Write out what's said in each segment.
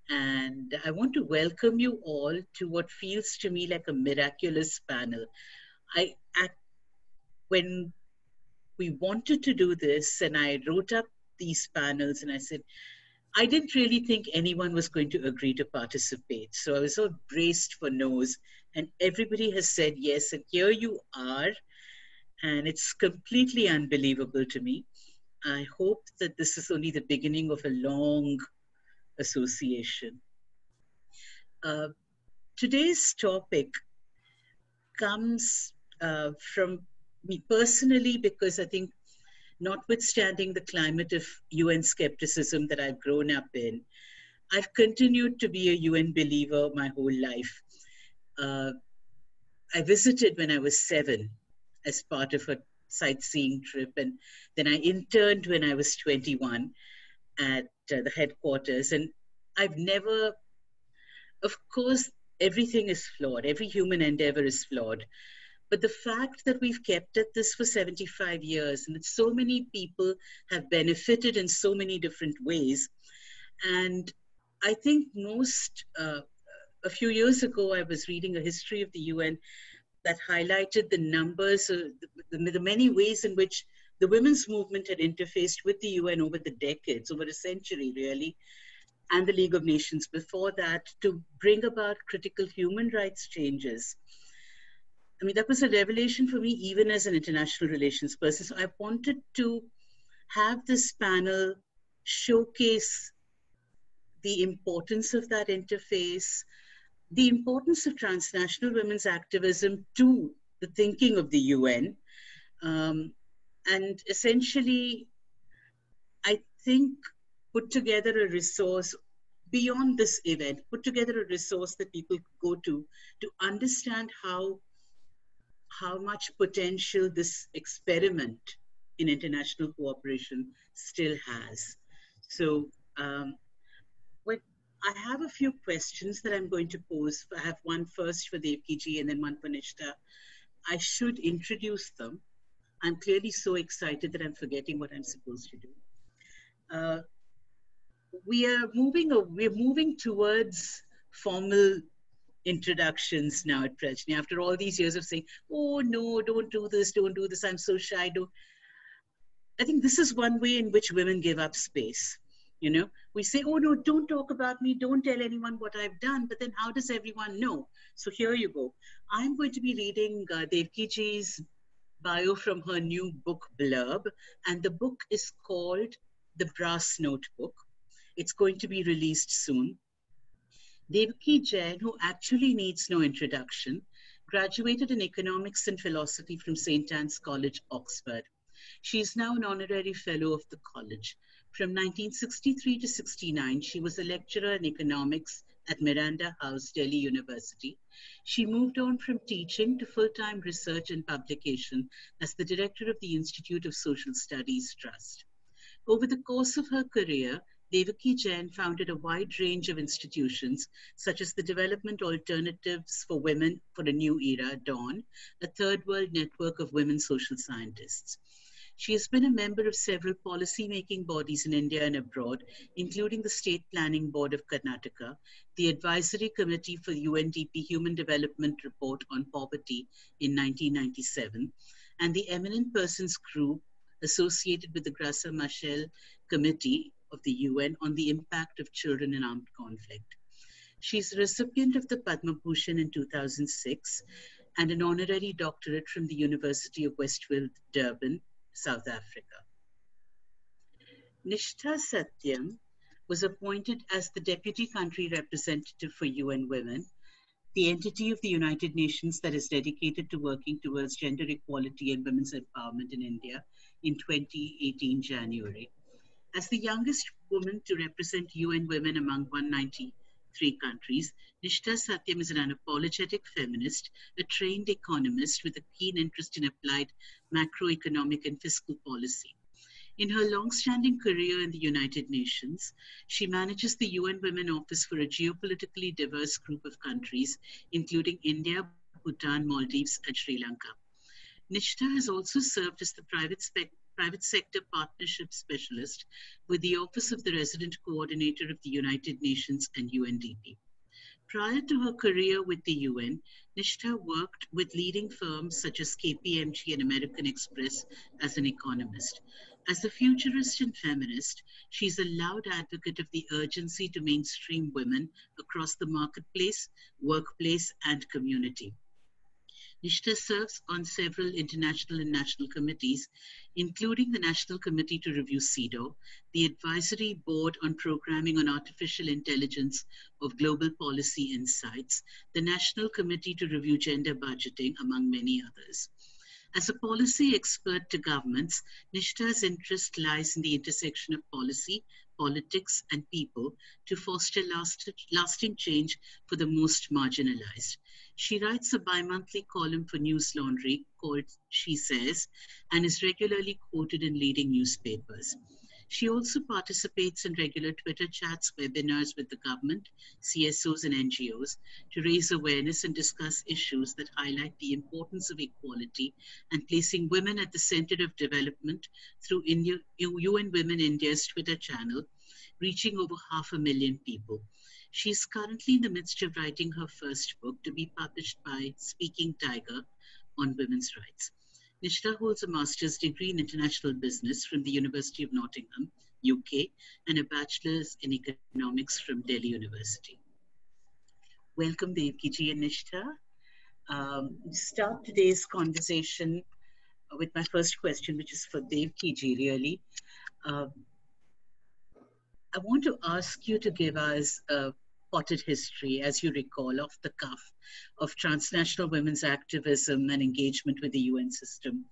And I want to welcome you all to what feels to me like a miraculous panel. I, when we wanted to do this, and I wrote up these panels, and I said, I didn't really think anyone was going to agree to participate. So I was so braced for no's, and everybody has said yes, and here you are, and it's completely unbelievable to me. I hope that this is only the beginning of a long association. Uh, Today's topic comes from me personally because I think, notwithstanding the climate of UN skepticism that I've grown up in, I've continued to be a UN believer my whole life. Uh, I visited when I was 7 as part of a sightseeing trip, and then I interned when I was 21 at the headquarters. And I've never, of course, everything is flawed, every human endeavor is flawed. But the fact that we've kept at this for 75 years and that so many people have benefited in so many different ways. And I think a few years ago, I was reading a history of the UN that highlighted the numbers, the many ways in which the women's movement had interfaced with the UN over the decades, over a century really, and the League of Nations before that, to bring about critical human rights changes. I mean, that was a revelation for me, even as an international relations person. So I wanted to have this panel showcase the importance of that interface, the importance of transnational women's activism to the thinking of the UN. And essentially, I think, put together a resource beyond this event, put together a resource that people go to understand how much potential this experiment in international cooperation still has. So when I have a few questions that I'm going to pose. I have one first for Devkiji and then one for Nishtha. I should introduce them. I'm clearly so excited that I'm forgetting what I'm supposed to do. Uh, we're moving towards formal introductions now at Prajni. After all these years of saying, "Oh no, don't do this, I'm so shy." I think this is one way in which women give up space. You know, we say, "Oh no, don't talk about me, don't tell anyone what I've done," but then how does everyone know? So here you go. I'm going to be reading Devkiji's bio from her new book, Blurb, and the book is called The Brass Notebook. It's going to be released soon. Devki Jain, who actually needs no introduction, graduated in economics and philosophy from St. Anne's College, Oxford. She is now an honorary fellow of the college. From 1963 to 69, she was a lecturer in economics at Miranda House, Delhi University. She moved on from teaching to full-time research and publication as the director of the Institute of Social Studies Trust. Over the course of her career, Devaki Jain founded a wide range of institutions, such as the Development Alternatives for Women for a New Era, DAWN, a third world network of women social scientists. She has been a member of several policy-making bodies in India and abroad, including the State Planning Board of Karnataka, the Advisory Committee for UNDP Human Development Report on Poverty in 1997, and the Eminent Persons Group associated with the Grasa Machel Committee of the UN on the impact of children in armed conflict. She is a recipient of the Padma Bhushan in 2006 and an honorary doctorate from the University of Westfield, Durban, South Africa. Nishtha Satyam was appointed as the Deputy Country Representative for UN Women, the entity of the United Nations that is dedicated to working towards gender equality and women's empowerment in India in 2018 January. As the youngest woman to represent UN Women among 193 countries, Nishtha Satyam is an unapologetic feminist, a trained economist with a keen interest in applied macroeconomic and fiscal policy. In her long-standing career in the United Nations, she manages the UN Women Office for a geopolitically diverse group of countries, including India, Bhutan, Maldives, and Sri Lanka. Nishtha has also served as the private private sector partnership specialist with the Office of the Resident Coordinator of the United Nations and UNDP. Prior to her career with the UN, Nishtha worked with leading firms such as KPMG and American Express as an economist. As a futurist and feminist, she's a loud advocate of the urgency to mainstream women across the marketplace, workplace, and community. Nishtha serves on several international and national committees, including the National Committee to Review CEDAW, the Advisory Board on Programming on Artificial Intelligence of Global Policy Insights, the National Committee to Review Gender Budgeting, among many others. As a policy expert to governments, Nishtha's interest lies in the intersection of policy, politics, and people to foster lasting change for the most marginalized. She writes a bi-monthly column for News Laundry called She Says and is regularly quoted in leading newspapers. She also participates in regular Twitter chats, webinars with the government, CSOs, and NGOs to raise awareness and discuss issues that highlight the importance of equality and placing women at the center of development through UN Women India's Twitter channel, reaching over 500,000 people. She is currently in the midst of writing her first book to be published by Speaking Tiger on women's rights. Nishtha holds a master's degree in international business from the University of Nottingham, UK, and a bachelor's in economics from Delhi University. Welcome, Devkiji and Nishtha. Start today's conversation with my first question, which is for Devkiji, really. I want to ask you to give us a potted history, as you recall, off the cuff, of transnational women's activism and engagement with the UN system,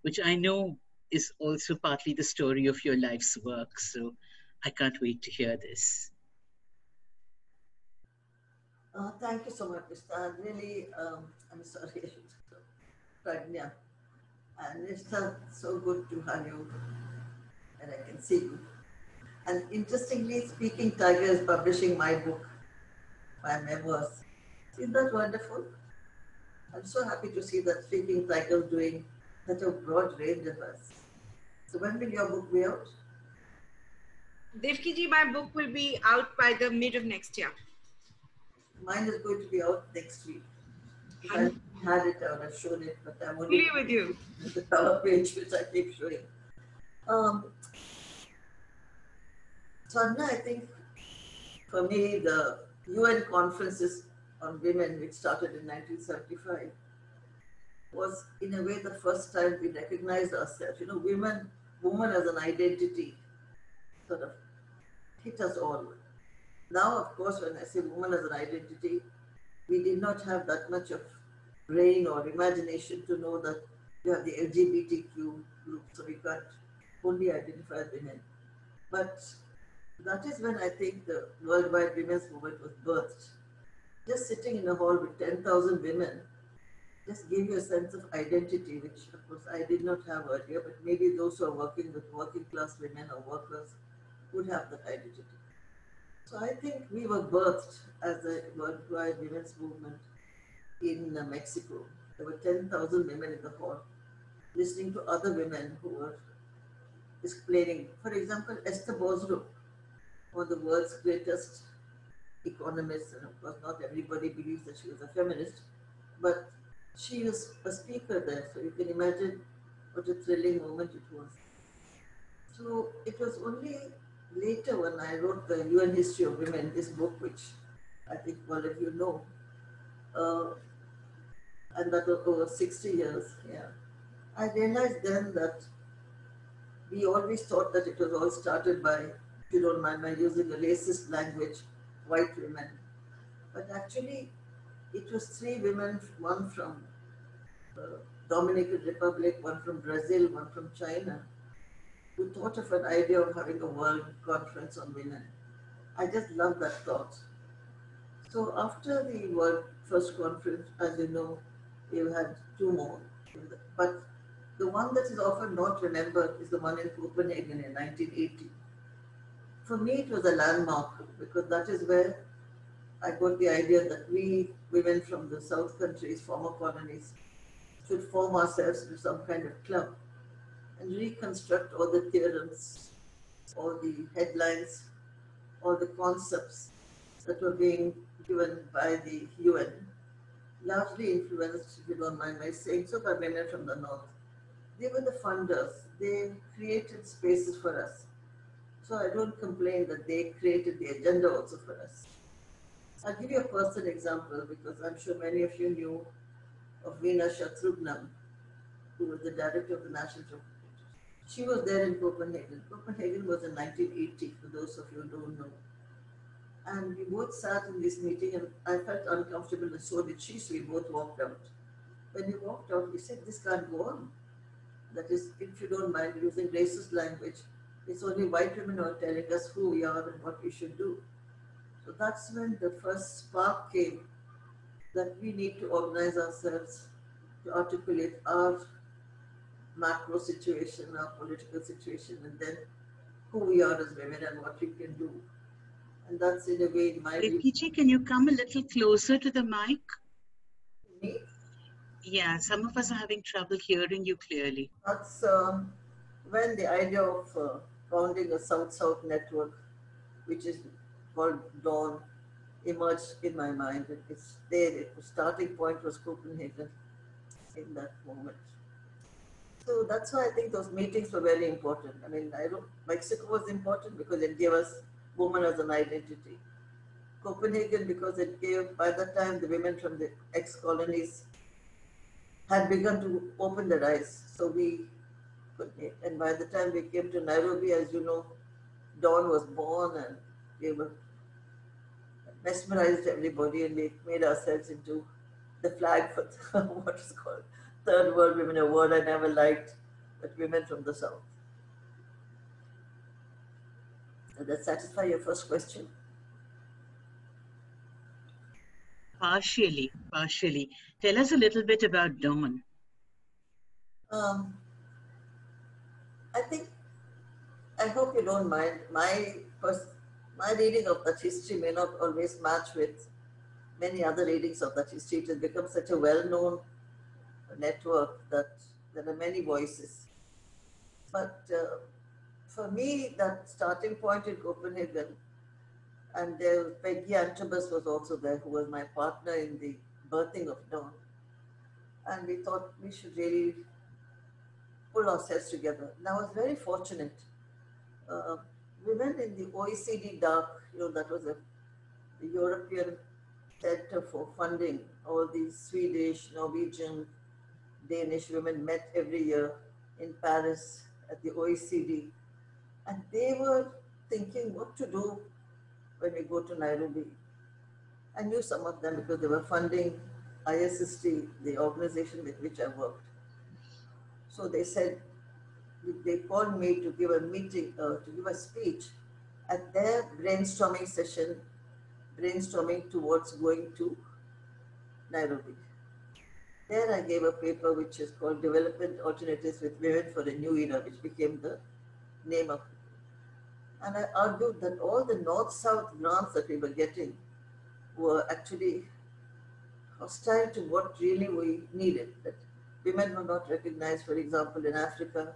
which I know is also partly the story of your life's work. So I can't wait to hear this. Thank you so much, Mr. Really, I'm sorry, Pragnya. And it's so good to have you, and I can see you. And interestingly, Speaking Tiger is publishing my book, my memoirs. Isn't that wonderful? I'm so happy to see that Speaking Tiger is doing such a broad range of us. So when will your book be out? Devkiji, my book will be out by the mid of next year. Mine is going to be out next week. If I had it, I would have shown it, but I'm only with you. The cover page, which I keep showing. Sadhna, I think for me, the UN conferences on women, which started in 1975, was in a way the first time we recognized ourselves. You know, woman as an identity sort of hit us all. Now, of course, when I say woman as an identity, we did not have that much of brain or imagination to know that we have the LGBTQ group, so we can't only identify women. But that is when I think the worldwide women's movement was birthed. Just sitting in a hall with 10,000 women just gave you a sense of identity, which of course I did not have earlier, but maybe those who are working with working class women or workers would have that identity. So I think we were birthed as a worldwide women's movement in Mexico. There were 10,000 women in the hall listening to other women who were explaining. For example, Esther Bozro, one of the world's greatest economists, and of course not everybody believes that she was a feminist, but she was a speaker there, so you can imagine what a thrilling moment it was. So it was only later when I wrote the UN History of Women, this book, which I think all of you know, and that was over 60 years, yeah. I realized then that we always thought that it was all started by, if you don't mind my using a racist language, white women. But actually, it was three women, one from the Dominican Republic, one from Brazil, one from China, who thought of an idea of having a world conference on women. I just love that thought. So after the world first conference, as you know, we've had two more. But the one that is often not remembered is the one in Copenhagen in 1980. For me, it was a landmark because that is where I got the idea that we women from the South countries, former colonies, should form ourselves into some kind of club. and reconstruct all the theorems, all the headlines, all the concepts that were being given by the UN, largely influenced, if you don't mind my saying so, by women from the North. They were the funders. They created spaces for us. So I don't complain that they created the agenda also for us. I'll give you a personal example because I'm sure many of you knew of Veena Shatrugnam, who was the director of the National Theatre. She was there in Copenhagen. Copenhagen was in 1980, for those of you who don't know. And we both sat in this meeting and I felt uncomfortable and so did she, so we both walked out. When we walked out, we said, this can't go on. That is, if you don't mind using racist language, it's only white women who are telling us who we are and what we should do. So that's when the first spark came that we need to organize ourselves to articulate our macro situation, our political situation, and then who we are as women and what we can do. And that's in a way in my view. PJ, can you come a little closer to the mic? Me? Yeah, some of us are having trouble hearing you clearly. That's when the idea of founding a South-South network, which is called Dawn, emerged in my mind. It's there. The starting point was Copenhagen in that moment. So that's why I think those meetings were very important. I mean, Mexico was important because it gave us women as an identity. Copenhagen because it gave, by that time, the women from the ex-colonies had begun to open their eyes. So we could, and by the time we came to Nairobi, as you know, Dawn was born and we were mesmerized everybody and we made ourselves into the flag for what is called Third World Women, a word I never liked, but women from the South. Does that satisfy your first question? Partially. Tell us a little bit about Dawn. I hope you don't mind. My reading of that history may not always match with many other readings of that history. It has become such a well-known network that there are many voices. But for me, that starting point in Copenhagen, and there Peggy Antibus was also there, who was my partner in the birthing of Dawn. And we thought we should really pull ourselves together. And I was very fortunate. Women in the OECD DAC, that was the European Center for funding. All these Swedish, Norwegian, Danish women met every year in Paris at the OECD. And they were thinking what to do when we go to Nairobi. I knew some of them because they were funding ISST, the organization with which I worked. So they said, they called me to give a meeting, to give a speech at their brainstorming session, brainstorming towards going to Nairobi. There I gave a paper which is called Development Alternatives with Women for a New Era, which became the name of it. And I argued that all the North-South grants that we were getting were actually hostile to what really we needed. That women were not recognized, for example, in Africa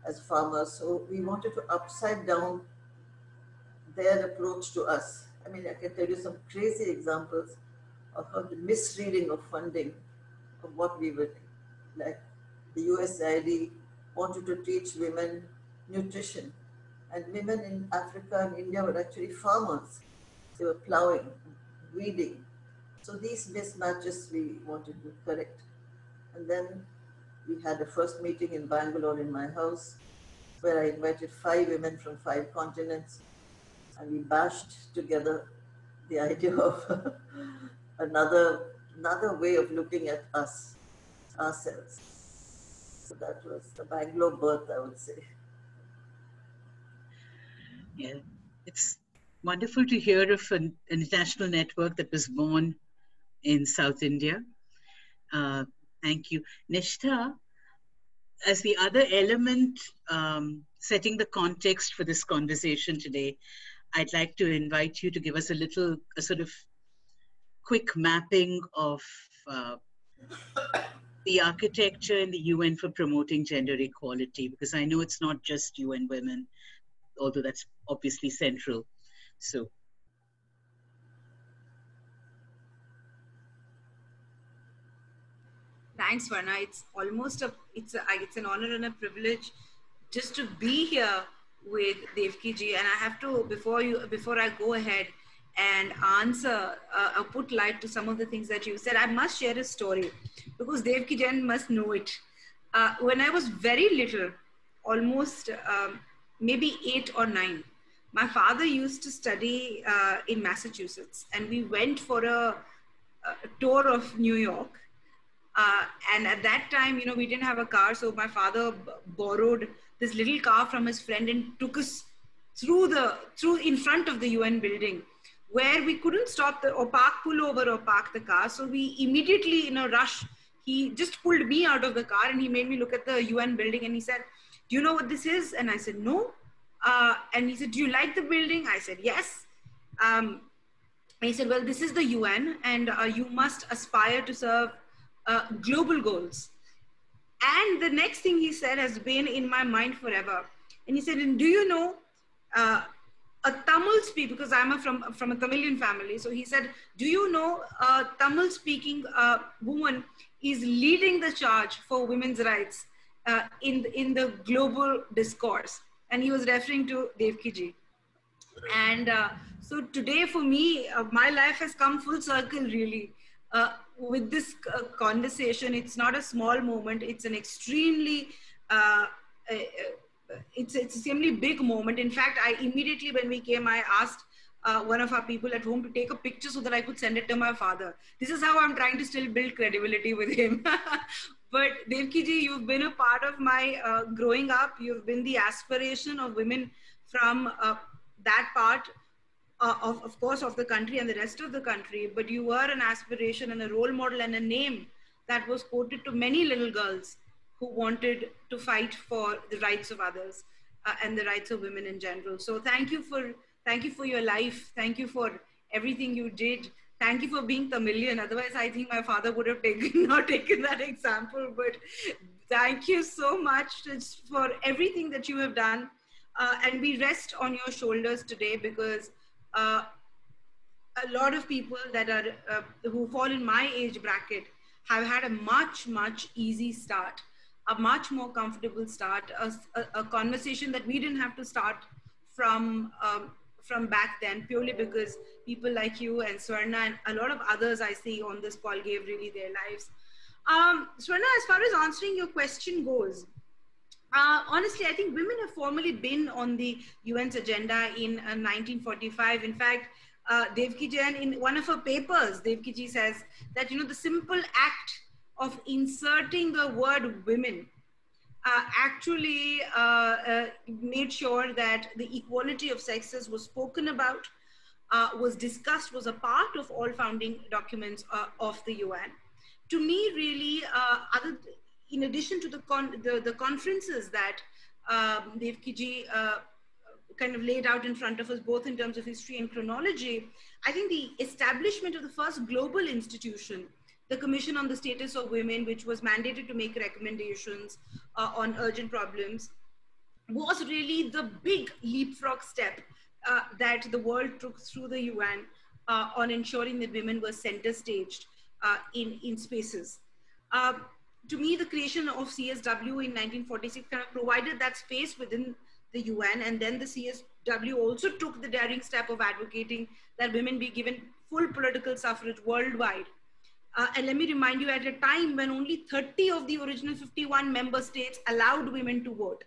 as farmers. So we wanted to upside down their approach to us. I mean, I can tell you some crazy examples of how the misreading of funding of what we were like. The USAID wanted to teach women nutrition, and women in Africa and India were actually farmers. They were plowing, weeding. So these mismatches we wanted to correct. And then we had a first meeting in Bangalore in my house, where I invited 5 women from 5 continents, and we bashed together the idea of another way of looking at ourselves. So that was the Bangalore birth, I would say. Yeah, it's wonderful to hear of an international network that was born in South India. Thank you. Nishtha, as the other element setting the context for this conversation today, I'd like to invite you to give us a sort of quick mapping of the architecture in the UN for promoting gender equality, because I know it's not just UN Women, although that's obviously central. So. Thanks, Varna. It's almost it's an honor and a privilege just to be here with Devki ji. And I have to, before I go ahead and answer or put light to some of the things that you said, I must share a story because Devki ji must know it. When I was very little, almost maybe 8 or 9, my father used to study in Massachusetts, and we went for a tour of New York. And at that time, we didn't have a car, so my father borrowed this little car from his friend and took us through in front of the UN building, where we couldn't stop pull over or park the car. So we immediately, in a rush, he just pulled me out of the car and he made me look at the UN building, and he said, "Do you know what this is?" And I said, "No." And he said, "Do you like the building?" I said, "Yes." And he said, "Well, this is the UN, and you must aspire to serve global goals." And the next thing he said has been in my mind forever. And he said, "And do you know a Tamil speaker?" Because I'm from a Tamilian family. So he said, "Do you know a Tamil speaking woman is leading the charge for women's rights in the global discourse?" And he was referring to Devki ji. And so today for me, my life has come full circle, really. With this conversation, it's not a small moment. It's an extremely, it's extremely big moment. In fact, I immediately, when we came, I asked one of our people at home to take a picture so that I could send it to my father. This is how I'm trying to still build credibility with him. But Devki ji, you've been a part of my growing up. You've been the aspiration of women from that part of course, of the country and the rest of the country, but you were an aspiration and a role model and a name that was quoted to many little girls who wanted to fight for the rights of others and the rights of women in general. So thank you for your life. Thank you for everything you did. Thank you for being Tamilian. Otherwise, I think my father would have not taken that example. But thank you so much for everything that you have done. And we rest on your shoulders today because a lot of people that are who fall in my age bracket have had a much easy start, a much more comfortable start, a conversation that we didn't have to start from back then, purely because people like you and Swarna and a lot of others I see on this call gave really their lives. Swarna, as far as answering your question goes, honestly, I think women have formally been on the UN's agenda in 1945. In fact, Devki ji, in one of her papers, Devki ji says that, the simple act of inserting the word women actually made sure that the equality of sexes was spoken about, was discussed, was a part of all founding documents of the UN. To me, really, in addition to the conferences that Devki ji kind of laid out in front of us, both in terms of history and chronology, I think the establishment of the first global institution, the Commission on the Status of Women, which was mandated to make recommendations on urgent problems, was really the big leapfrog step that the world took through the UN on ensuring that women were center staged in spaces. To me, the creation of CSW in 1946 kind of provided that space within the UN, and then the CSW also took the daring step of advocating that women be given full political suffrage worldwide. And let me remind you, at a time when only 30 of the original 51 member states allowed women to vote.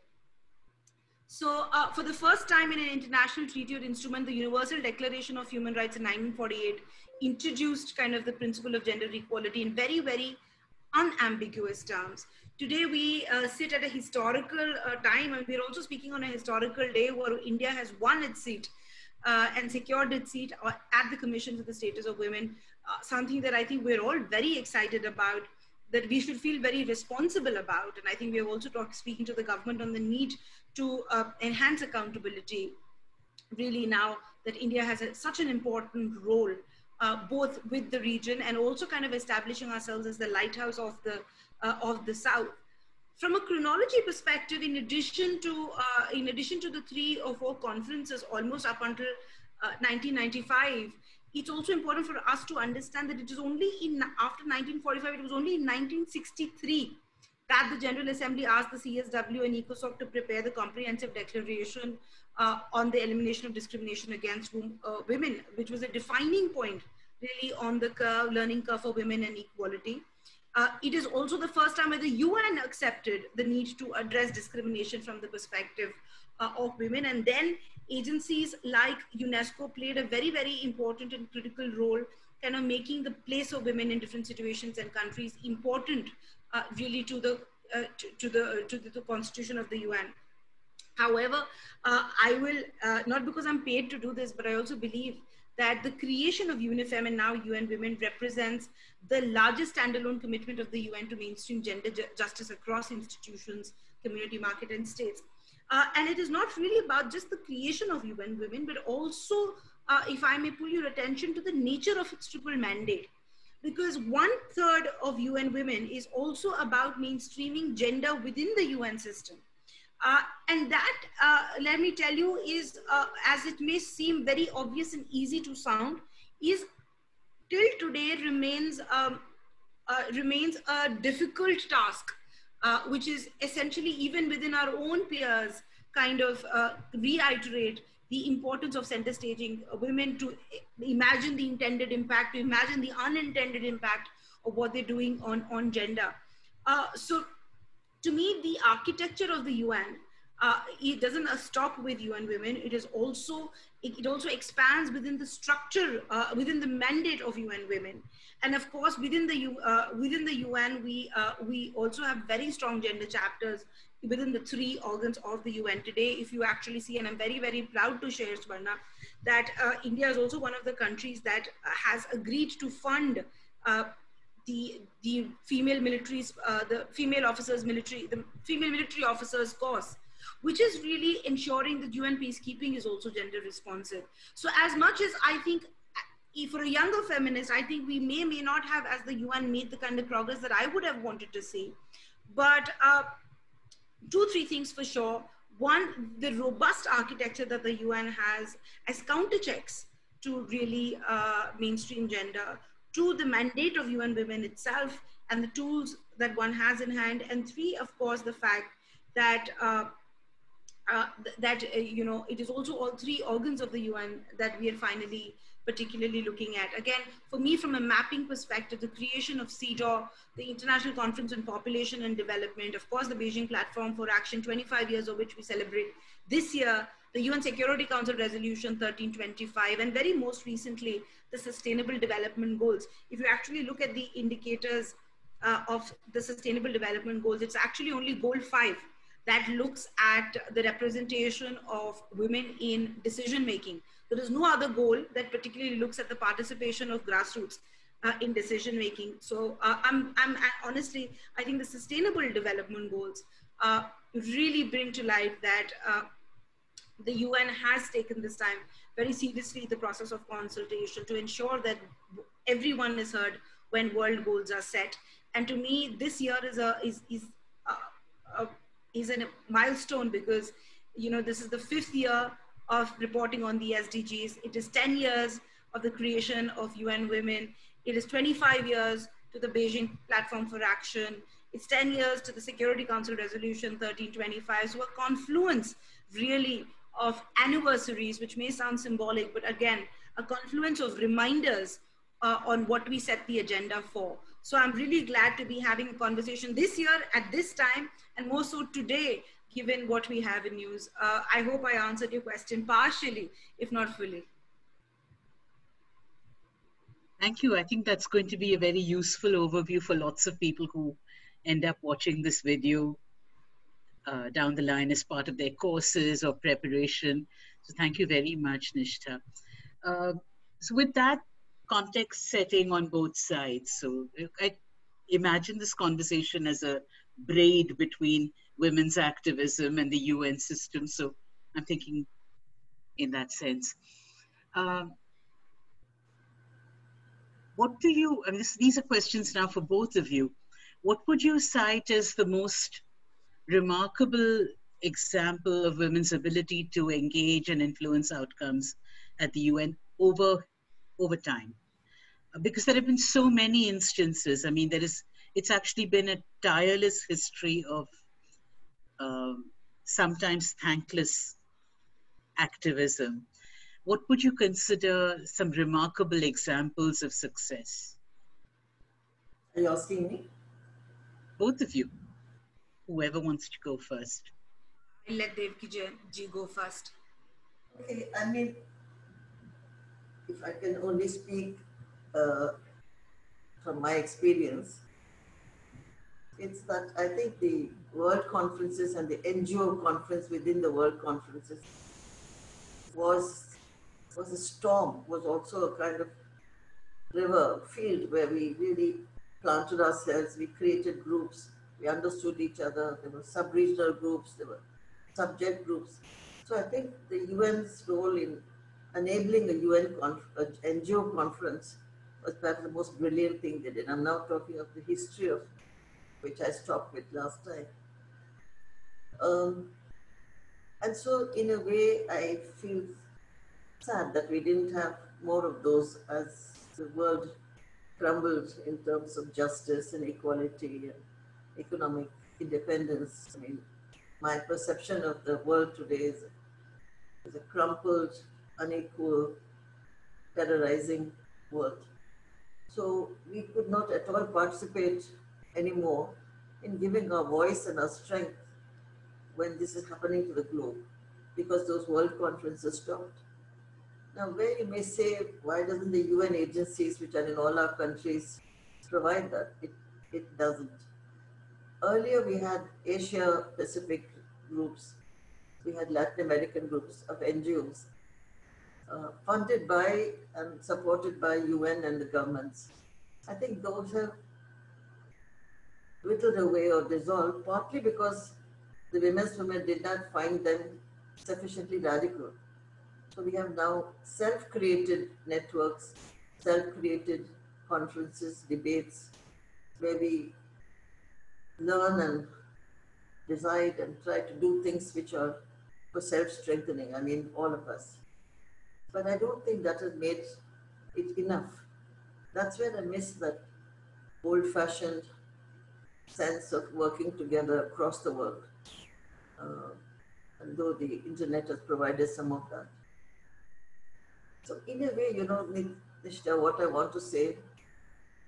So for the first time in an international treaty or instrument, the Universal Declaration of Human Rights in 1948 introduced kind of the principle of gender equality in very unambiguous terms. Today we sit at a historical time, and we're also speaking on a historical day where India has won its seat and secured its seat at the Commission for the Status of Women, something that I think we're all very excited about, that we should feel very responsible about. And I think we have also speaking to the government on the need to enhance accountability, really, now that India has such an important role both with the region and also kind of establishing ourselves as the lighthouse of the South. From a chronology perspective, in addition to the 3 or 4 conferences almost up until 1995, it's also important for us to understand that it is only after 1945, it was only in 1963 that the General Assembly asked the CSW and ECOSOC to prepare the comprehensive declaration on the elimination of discrimination against women, which was a defining point really on the learning curve for women and equality. It is also the first time where the UN accepted the need to address discrimination from the perspective of women. And then agencies like UNESCO played a very, very important and critical role, kind of making the place of women in different situations and countries important really to the constitution of the UN. However, I will, not because I'm paid to do this, but I also believe that the creation of UNIFEM and now UN Women represents the largest standalone commitment of the UN to mainstream gender justice across institutions, community, market, and states. And it is not really about just the creation of UN Women, but also, if I may pull your attention to the nature of its triple mandate. Because 1/3 of UN Women is also about mainstreaming gender within the UN system. And that, let me tell you, is, as it may seem very obvious and easy to sound, is till today remains a difficult task, which is essentially even within our own peers kind of reiterate the importance of center staging women, to imagine the intended impact, to imagine the unintended impact of what they're doing on gender. So to me, the architecture of the UN, it doesn't stop with UN Women. It is also, it also expands within the structure, within the mandate of UN Women. And of course, within the UN, we also have very strong gender chapters within the 3 organs of the UN today. If you actually see, and I'm very, very proud to share, Swarna, that India is also one of the countries that has agreed to fund the female militaries, the female officers military, the female military officers course, which is really ensuring that UN peacekeeping is also gender responsive. So as much as I think, for a younger feminist, I think we may not have, as the UN, made the kind of progress that I would have wanted to see. But 2-3 things for sure. One, the robust architecture that the UN has as counterchecks to really mainstream gender. 2, the mandate of UN Women itself and the tools that one has in hand. And 3, of course, the fact that you know, it is also all 3 organs of the UN that we are finally particularly looking at. Again, for me, from a mapping perspective, the creation of CEDAW, the International Conference on Population and Development, of course, the Beijing Platform for Action, 25 years of which we celebrate this year, the UN Security Council Resolution 1325, and very most recently, the Sustainable Development Goals. If you actually look at the indicators of the Sustainable Development Goals, it's actually only goal 5 that looks at the representation of women in decision-making. There is no other goal that particularly looks at the participation of grassroots in decision-making. So I'm honestly, I think the Sustainable Development Goals really bring to light that the UN has taken this time very seriously, the process of consultation to ensure that everyone is heard when world goals are set. And to me, this year is a milestone because, you know, this is the 5th year of reporting on the SDGs. It is 10 years of the creation of UN Women. It is 25 years to the Beijing Platform for Action. It's 10 years to the Security Council Resolution 1325. So a confluence really of anniversaries, which may sound symbolic, but again, a confluence of reminders on what we set the agenda for. So I'm really glad to be having a conversation this year at this time, and more so today, given what we have in news. I hope I answered your question partially, if not fully. Thank you. I think that's going to be a very useful overview for lots of people who end up watching this video down the line as part of their courses or preparation. So thank you very much, Nishtha. So with that context setting on both sides, so I imagine this conversation as a braid between women's activism and the UN system. So I'm thinking in that sense. what do you, and these are questions now for both of you, what would you cite as the most remarkable example of women's ability to engage and influence outcomes at the UN over time? Because there have been so many instances. I mean, it's actually been a tireless history of sometimes thankless activism. What would you consider some remarkable examples of success? Are you asking me? Both of you, whoever wants to go first. I'll let Devki ji go first. Okay, I mean, if I can only speak uh, from my experience, it's that I think the World Conferences and the NGO conference within the World Conferences was a storm, was also a kind of river, field where we really planted ourselves, we created groups, we understood each other, there were sub-regional groups, there were subject groups. So I think the UN's role in enabling a NGO conference was perhaps the most brilliant thing they did. I'm now talking of the history of which I stopped with last time. And so in a way, I feel sad that we didn't have more of those as the world crumbled in terms of justice and equality and economic independence. I mean, my perception of the world today is a crumpled, unequal, terrorizing world. So we could not at all participate anymore in giving our voice and our strength when this is happening to the globe, because those world conferences stopped. Now, where you may say, why doesn't the UN agencies, which are in all our countries, provide that? It doesn't. Earlier, we had Asia Pacific groups, we had Latin American groups of NGOs, funded by and supported by UN and the governments. I think those have whittled away or dissolved, partly because the women's movement did not find them sufficiently radical. So we have now self-created networks, self-created conferences, debates, where we learn and decide and try to do things which are for self-strengthening. I mean, all of us. But I don't think that has made it enough. That's where I miss that old-fashioned sense of working together across the world. And though the internet has provided some of that. So in a way, you know, Nishta, what I want to say,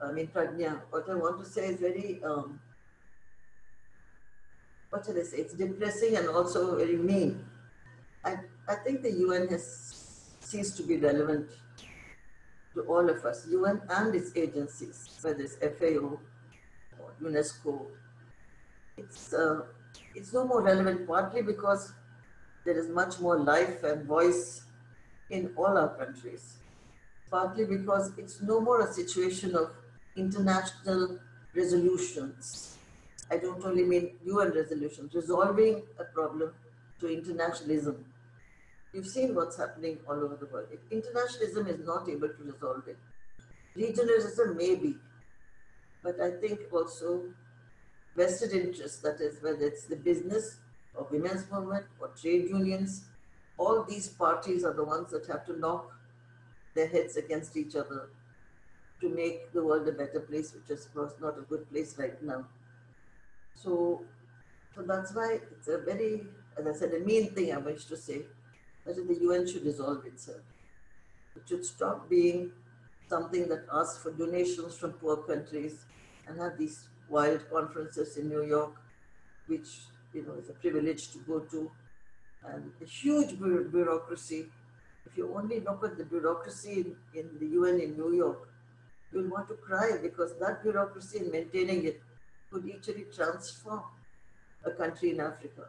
I mean, Pragya, what I want to say is very, what shall I say, it's depressing and also very mean. I think the UN has ceased to be relevant to all of us, UN and its agencies, whether it's FAO or UNESCO. It's no more relevant, partly because there is much more life and voice in all our countries, partly because it's no more a situation of international resolutions. I don't only mean UN resolutions, resolving a problem to internationalism. You've seen what's happening all over the world. If internationalism is not able to resolve it, regionalism may be, but I think also vested interests, that is, whether it's the business or women's movement or trade unions, all these parties are the ones that have to knock their heads against each other to make the world a better place, which is, of course, not a good place right now. So that's why it's a very, as I said, a mean thing I wish to say, that the UN should resolve itself. It should stop being something that asks for donations from poor countries and have these wild conferences in New York, which, you know, is a privilege to go to, and a huge bureaucracy. If you only look at the bureaucracy in the UN in New York, you'll want to cry, because that bureaucracy and maintaining it could actually transform a country in Africa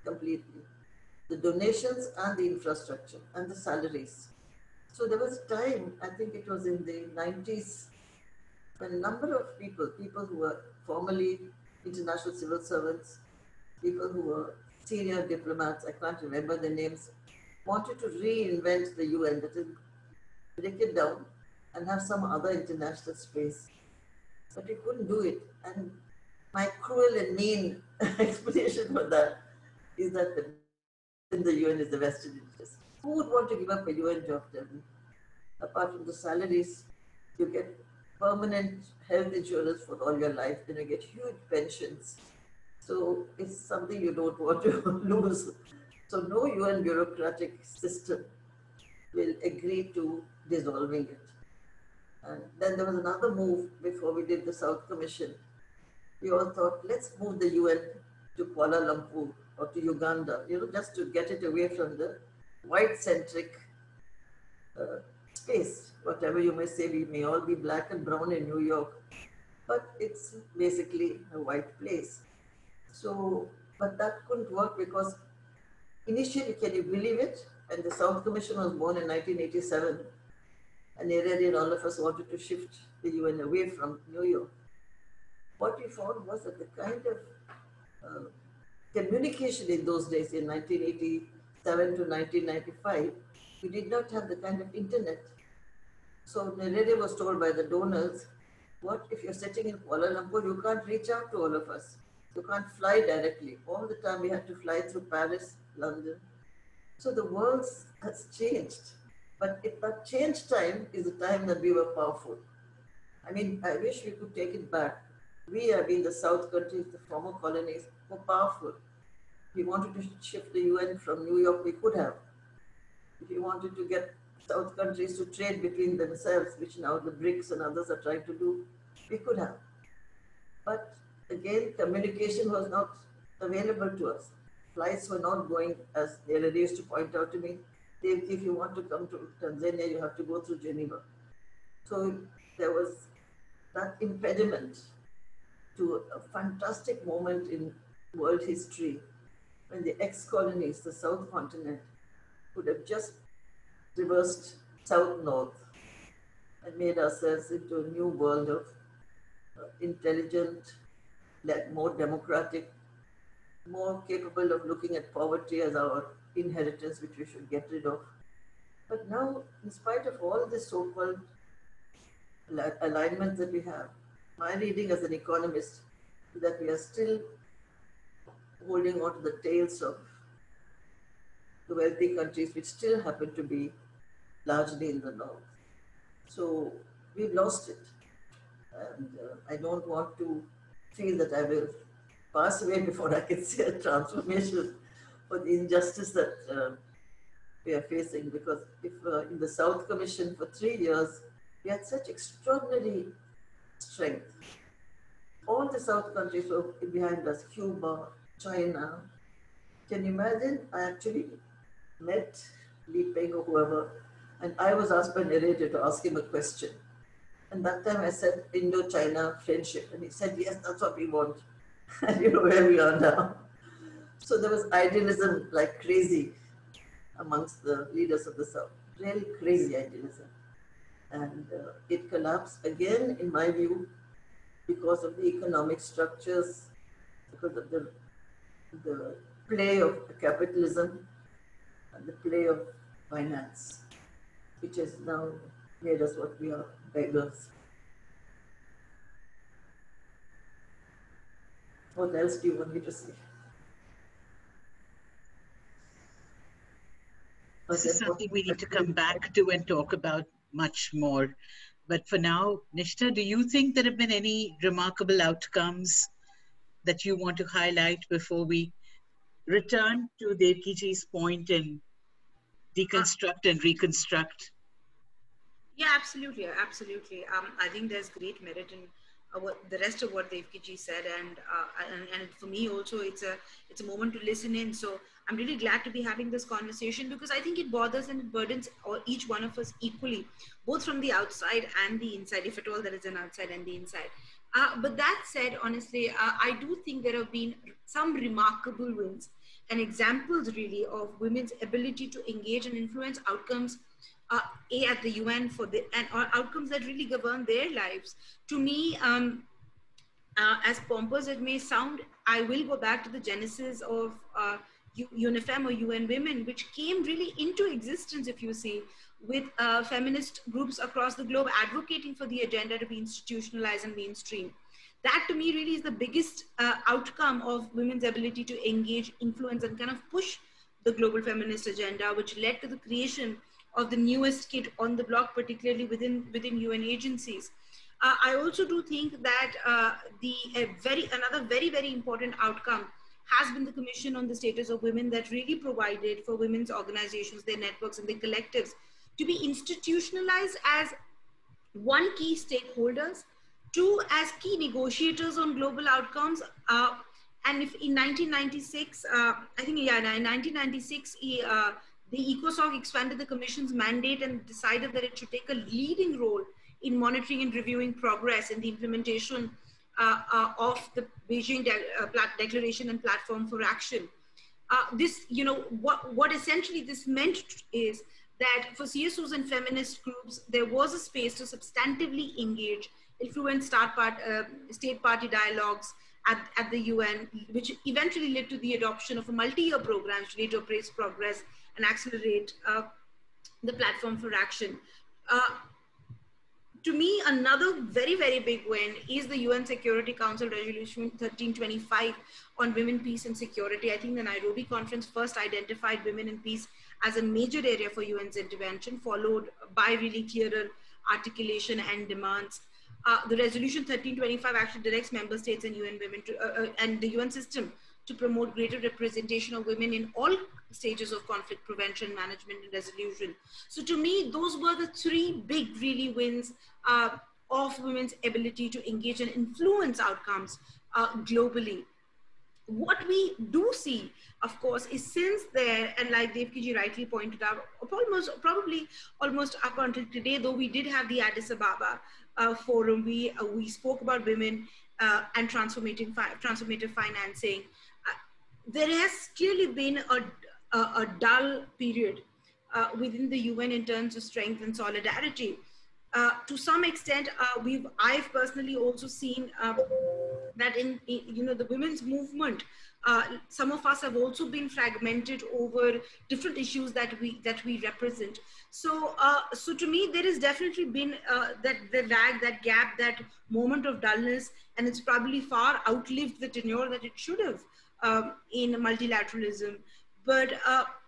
completely. The donations and the infrastructure and the salaries. So there was a time, I think it was in the 90s, when a number of people who were formerly international civil servants, people who were senior diplomats, I can't remember their names, wanted to reinvent the UN, that is, break it down and have some other international space. But we couldn't do it. And my cruel and mean explanation for that is that in the UN is the vested interest. Who would want to give up a UN job, tell me? Apart from the salaries, you get permanent health insurance for all your life, then you get huge pensions. So it's something you don't want to lose. So no UN bureaucratic system will agree to dissolving it. And then there was another move before we did the South Commission. We all thought, let's move the UN to Kuala Lumpur or to Uganda, just to get it away from the white-centric space. Whatever you may say, we may all be black and brown in New York, but it's basically a white place. So, but that couldn't work because initially, can you believe it? And the South Commission was born in 1987, and Nyerere and all of us wanted to shift the UN away from New York. What we found was that the kind of communication in those days, in 1987 to 1995, we did not have the kind of internet. So Nyerere was told by the donors, what if you're sitting in Kuala Lumpur, you can't reach out to all of us. You can't fly directly. All the time we had to fly through Paris, London. So the world has changed. But if that changed time is the time that we were powerful. I mean, I wish we could take it back. We, I mean, the South countries, the former colonies, were powerful. If we wanted to shift the UN from New York, we could have. If we wanted to get South countries to trade between themselves, which now the BRICS and others are trying to do, we could have. But again, communication was not available to us. Flights were not going, as Nyerere used to point out to me, if you want to come to Tanzania, you have to go through Geneva. So there was that impediment to a fantastic moment in world history when the ex-colonies, the South continent, could have just reversed south-north and made ourselves into a new world of intelligent, more democratic, more capable of looking at poverty as our inheritance, which we should get rid of. But now, in spite of all this so-called alignment that we have, my reading as an economist is that we are still holding on to the tails of the wealthy countries, which still happen to be largely in the north. So we've lost it. And I don't want to feel that I will pass away before I can see a transformation for the injustice that we are facing. Because if in the South Commission for 3 years, we had such extraordinary strength. All the South countries were behind us, Cuba, China. Can you imagine? I actually met Li Peng or whoever, and I was asked by Nyerere to ask him a question. And that time I said Indo-China friendship, and he said, yes, that's what we want. And you know where we are now. So there was idealism like crazy amongst the leaders of the South, really crazy idealism. And it collapsed again, in my view, because of the economic structures, because of the play of capitalism and the play of finance, which has now made us what we are, beggars. What else do you want me to say? This is something we need to come back to and talk about much more. But for now, Nishtha, do you think there have been any remarkable outcomes that you want to highlight before we return to Devkiji's point and deconstruct and reconstruct? Yeah, absolutely, absolutely. I think there's great merit in the rest of what Devkiji said, and for me also, it's a moment to listen in. So I'm really glad to be having this conversation, because I think it bothers and it burdens each one of us equally, both from the outside and the inside, if at all there is an outside and the inside. But that said, honestly, I do think there have been some remarkable wins and examples really of women's ability to engage and influence outcomes at the UN and outcomes that really govern their lives. To me, as pompous it may sound, I will go back to the genesis of UNIFEM or UN Women, which came really into existence, if you see, with feminist groups across the globe advocating for the agenda to be institutionalized and mainstream. That to me really is the biggest outcome of women's ability to engage, influence, and kind of push the global feminist agenda, which led to the creation of the newest kid on the block, particularly within UN agencies. I also do think that another very important outcome has been the Commission on the Status of Women that really provided for women's organizations, their networks, and their collectives to be institutionalized as one, key stakeholders, two, as key negotiators on global outcomes. And if in 1996, I think, yeah, in 1996, the ECOSOC expanded the Commission's mandate and decided that it should take a leading role in monitoring and reviewing progress in the implementation of the Beijing Declaration and Platform for Action. This, you know, what essentially this meant is that for CSOs and feminist groups, there was a space to substantively engage, influence state party dialogues at the UN, which eventually led to the adoption of a multi-year program to appraise progress and accelerate the Platform for Action. To me, another very big win is the UN Security Council Resolution 1325 on women, peace, and security. I think the Nairobi conference first identified women and peace as a major area for UN's intervention, followed by really clearer articulation and demands. The Resolution 1325 actually directs member states and UN women to, and the UN system to promote greater representation of women in all stages of conflict prevention, management, and resolution. So to me, those were the three big really wins of women's ability to engage and influence outcomes globally. What we do see, of course, is since there, and like Devkiji rightly pointed out, probably almost up until today, though we did have the Addis Ababa forum, we spoke about women and transformative financing. There has clearly been a dull period within the UN in terms of strength and solidarity. To some extent, I've personally also seen that in the women's movement, some of us have also been fragmented over different issues that we represent. So so to me, there has definitely been the lag, that gap, that moment of dullness, and it's probably far outlived the tenure that it should have in multilateralism. But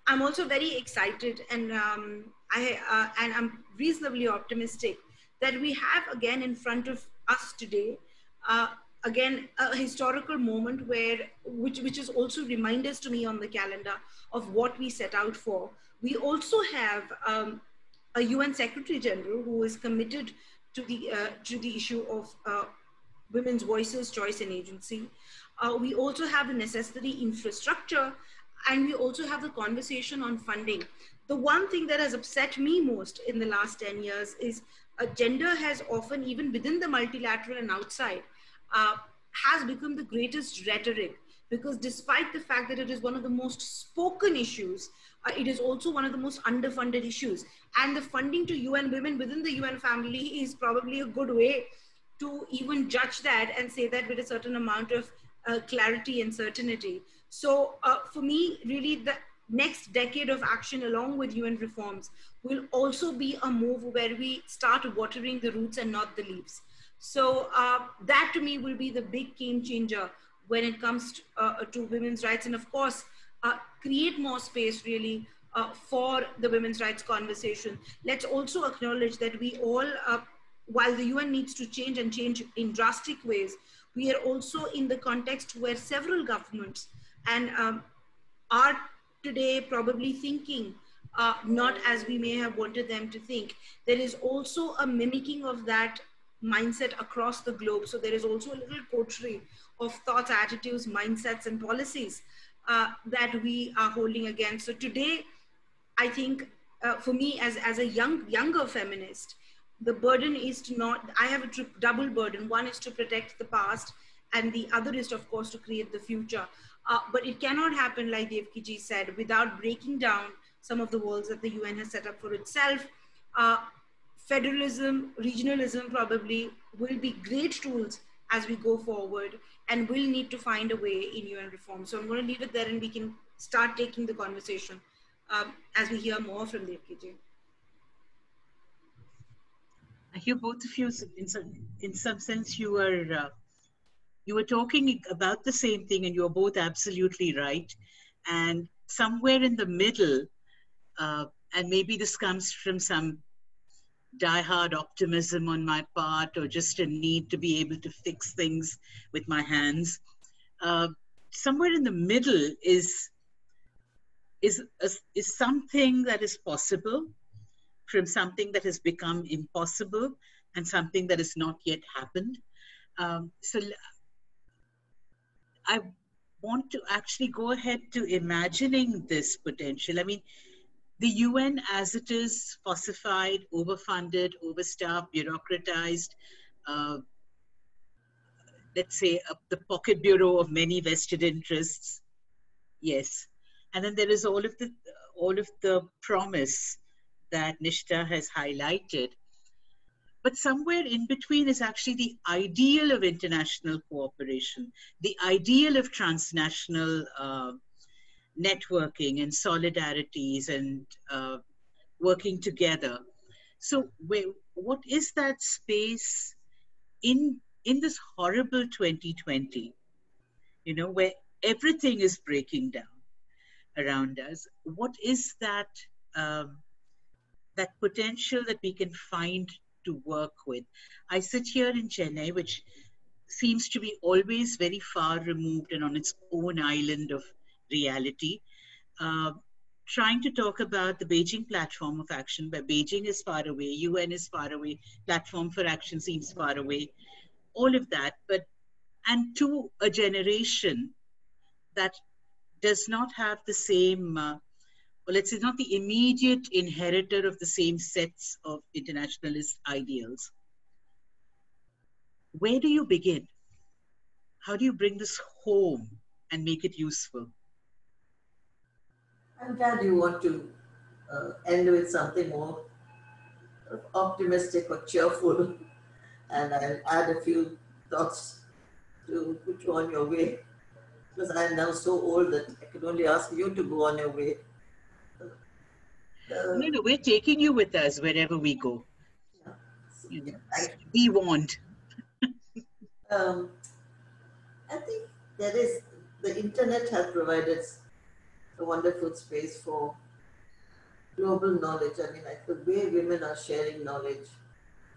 I'm also very excited, and I'm reasonably optimistic that we have again in front of us today, again, a historical moment which is also reminders to me on the calendar of what we set out for. We also have a UN Secretary General who is committed to the issue of women's voices, choice, and agency. We also have the necessary infrastructure, and we also have the conversation on funding. The one thing that has upset me most in the last 10 years is gender has often, even within the multilateral and outside, has become the greatest rhetoric, because despite the fact that it is one of the most spoken issues, it is also one of the most underfunded issues. And the funding to UN women within the UN family is probably a good way to even judge that and say that with a certain amount of clarity and certainty. So for me, really the next decade of action along with UN reforms will also be a move where we start watering the roots and not the leaves. So that to me will be the big game changer when it comes to women's rights. And of course, create more space really for the women's rights conversation. Let's also acknowledge that we all, while the UN needs to change and change in drastic ways, we are also in the context where several governments and are today probably thinking not as we may have wanted them to think. There is also a mimicking of that mindset across the globe. So there is also a little coterie of thoughts, attitudes, mindsets, and policies that we are holding against. So today, I think for me as a younger feminist, the burden is to not, I have a double burden. One is to protect the past, and the other is, of course, to create the future. But it cannot happen, like Devkiji said, without breaking down some of the walls that the UN has set up for itself. Federalism, regionalism probably will be great tools as we go forward, and we'll need to find a way in UN reform. So I'm going to leave it there, and we can start taking the conversation as we hear more from Devkiji. I hear both of you in some sense you were talking about the same thing, and you are both absolutely right. And somewhere in the middle, uh, and maybe this comes from some diehard optimism on my part, or just a need to be able to fix things with my hands. Uh, Somewhere in the middle is something that is possible from something that has become impossible and something that has not yet happened. So I want to actually go ahead to imagining this potential. I mean, the UN as it is, falsified, overfunded, overstaffed, bureaucratized, uh, let's say the pocket bureau of many vested interests. Yes. And then there is all of the promise that Nishta has highlighted. But somewhere in between is actually the ideal of international cooperation, the ideal of transnational networking and solidarities and working together. So, what is that space in this horrible 2020? You know, where everything is breaking down around us. What is um, that potential that we can find to work with? I sit here in Chennai, which seems to be always very far removed and on its own island of reality, uh, trying to talk about the Beijing platform of action, where Beijing is far away, UN is far away, platform for action seems far away, all of that, but and to a generation that does not have the same, well, let's say, not the immediate inheritor of the same sets of internationalist ideals. Where do you begin? How do you bring this home and make it useful? I'm glad you want to end with something more optimistic or cheerful, and I'll add a few thoughts to put you on your way. Because I'm now so old that I can only ask you to go on your way. No, no, we're taking you with us wherever we go. Yeah, You know, thank you. be warned. Um, I think there is, the internet has provided a wonderful space for global knowledge. I mean, like the way women are sharing knowledge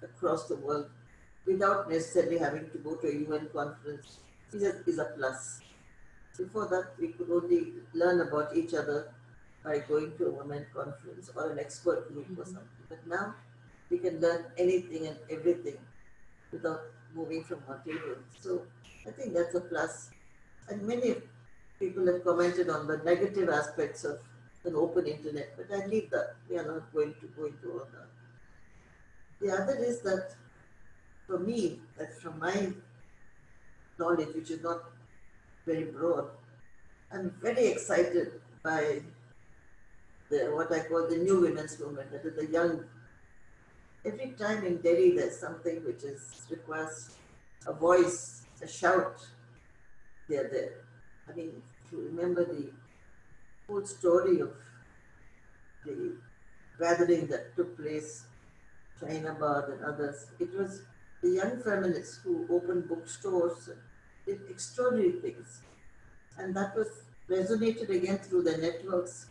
across the world without necessarily having to go to a UN conference is a plus. Before that, we could only learn about each other by going to a women conference or an expert group or something. But now we can learn anything and everything without moving from our table. So I think that's a plus. And many people have commented on the negative aspects of an open internet, but I leave that. We are not going to go into all that. The other is that for me, that from my knowledge, which is not very broad, I'm very excited by what I call the new women's movement, that is the young. Every time in Delhi there's something which requires a voice, a shout, they're there. I mean, if you remember the whole story of the gathering that took place, Chainabad and others, it was the young feminists who opened bookstores and did extraordinary things. And that was resonated again through the networks.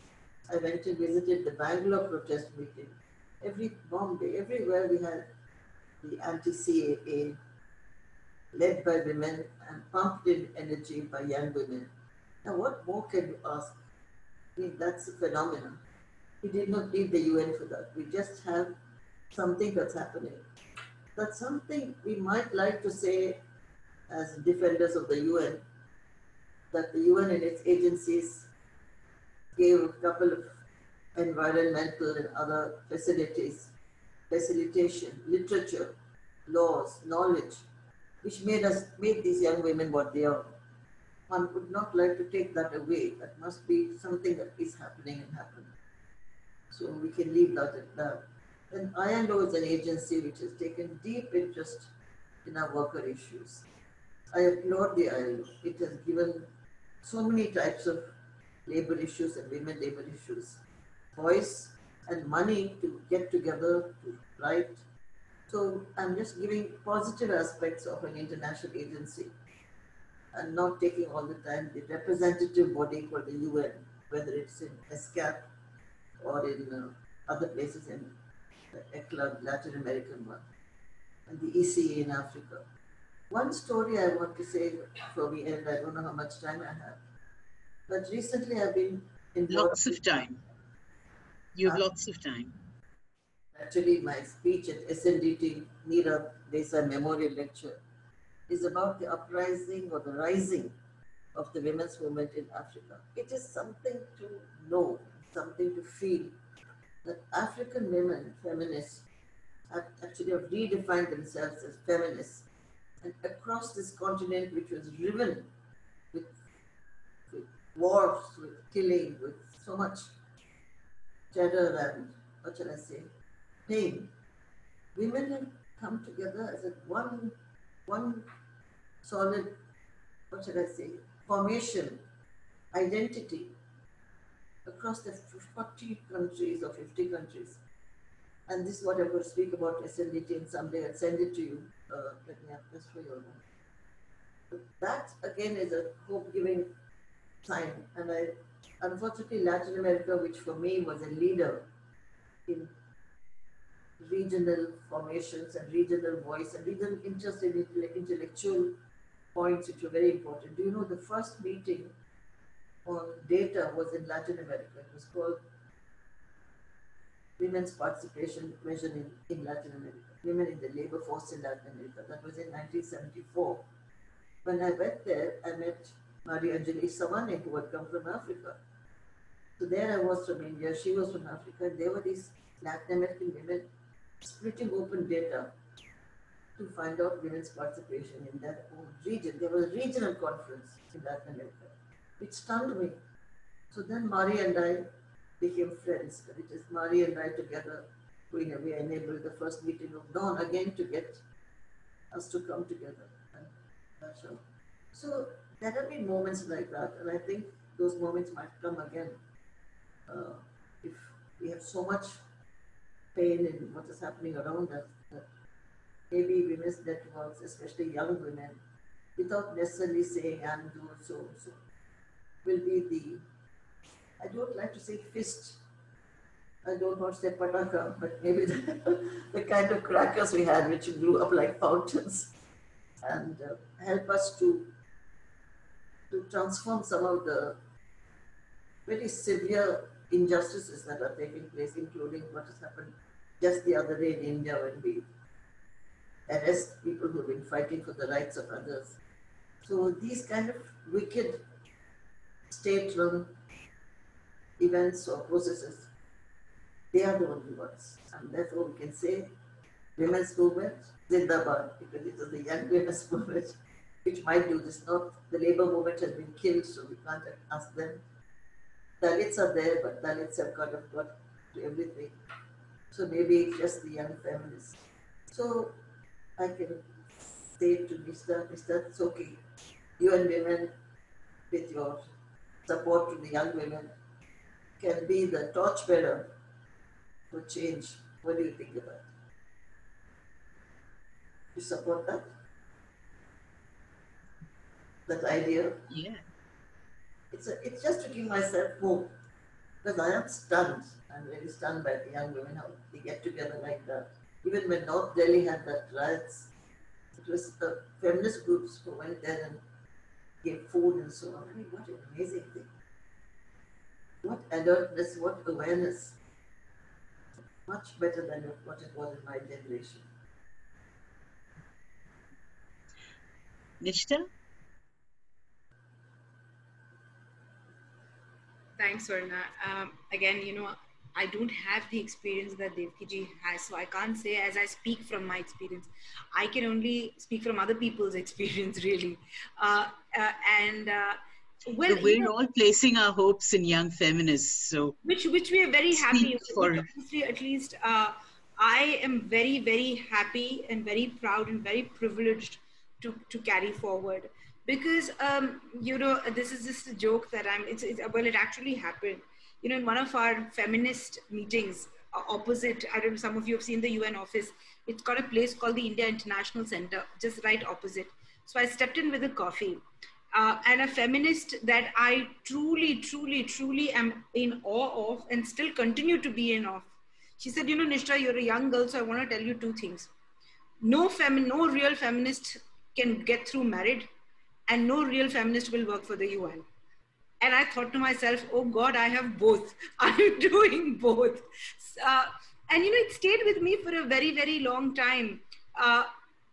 I went and visited the Bangalore protest meeting. Bombay, everywhere we had the anti-CAA led by women and pumped in energy by young women. Now, what more can you ask? I mean, that's a phenomenon. We did not need the UN for that. We just have something that's happening. That's something we might like to say as defenders of the UN, that the UN and its agencies gave a couple of environmental and other facilitation, literature, laws, knowledge, which made these young women what they are. One would not like to take that away. That must be something that is happening and happened. So we can leave that at that. And ILO is an agency which has taken deep interest in our worker issues. I applaud the ILO. It has given so many types of labor issues and women labor issues voice and money to get together to write So I'm just giving positive aspects of an international agency and not taking all the time the representative body for the UN, whether it's in ESCAP or in other places in the ECLA, Latin American one, and the ECA in Africa. One story I want to say before we end, I don't know how much time I have, but recently I've been involved. Lots of time. You have lots of time. Actually, my speech at SNDT Meera Desai Memorial Lecture is about the uprising or the rising of the women's movement in Africa. It is something to know, something to feel that African women, feminists, actually have redefined themselves as feminists. And across this continent, which was riven with wars, with killing, with so much terror and, what shall I say, pain, women have come together as a one solid, what shall I say, formation, identity across the 40 countries or 50 countries. And this is what I'm going to speak about SNDT, and someday I'll send it to you. Let me have this for you. But that again is a hope-giving sign. And unfortunately, Latin America, which for me was a leader in regional formations and regional voice and regional interest in intellectual points, which were very important. Do you know the first meeting on data was in Latin America? It was called Women's Participation Measured in Latin America, Women in the Labor Force in Latin America. That was in 1974. When I went there, I met Maria Anjali Savane, who had come from Africa. So there I was from India, she was from Africa, and there were these Latin American women splitting open data to find out women's participation in their own region. There was a regional conference in Latin America, which stunned me. So then Mari and I became friends. It is Mari and I together who in a way enabled the first meeting of Dawn again to get us to come together. And that's all. So there have been moments like that, and I think those moments might come again. If we have so much pain in what is happening around us, that maybe women's networks, especially young women, without necessarily saying I'm doing so and so, will be the, I don't like to say fist, I don't want to say pataka, but maybe the kind of crackers we had which blew up like fountains, and help us to transform some of the very severe injustices that are taking place, including what has happened just the other day in India when we arrest people who have been fighting for the rights of others. So these kind of wicked state-run events or processes, they are the only ones. And therefore we can say women's movement, Zindabad, because it is the young women's movement which might do this. Not the labor movement has been killed, so we can't ask them. Dalits are there, but Dalits have kind of got to everything. So maybe it's just the young feminists. So I can say to Mr. It's okay. You and women, with your support to the young women, can be the torchbearer for change. What do you think about it? You support that? That idea? Yeah. It's just to give myself hope, because I am stunned. I'm very stunned by the young women, how they get together like that. Even when North Delhi had that riots, it was the feminist groups who went there and gave food and so on. I mean, what an amazing thing. What alertness, what awareness. Much better than what it was in my generation. Nishta? Thanks, Varna. Again, I don't have the experience that Devkiji has, so I can't say as I speak from my experience. I can only speak from other people's experience, really. Well, so we're all placing our hopes in young feminists. So which we are very happy for. At least I am very, very happy and very proud and very privileged to carry forward. Because this is just a joke that it actually happened. In one of our feminist meetings, opposite. I don't know, some of you have seen the UN office. It's got a place called the India International Center, just right opposite. So I stepped in with a coffee. And a feminist that I truly, truly, truly am in awe of and still continue to be in awe of. She said, you know, Nishtha, you're a young girl, so I want to tell you two things. No real feminist can get through married, and no real feminist will work for the UN. And I thought to myself, oh God, I have both. I'm doing both. And, you know, it stayed with me for a very, very long time.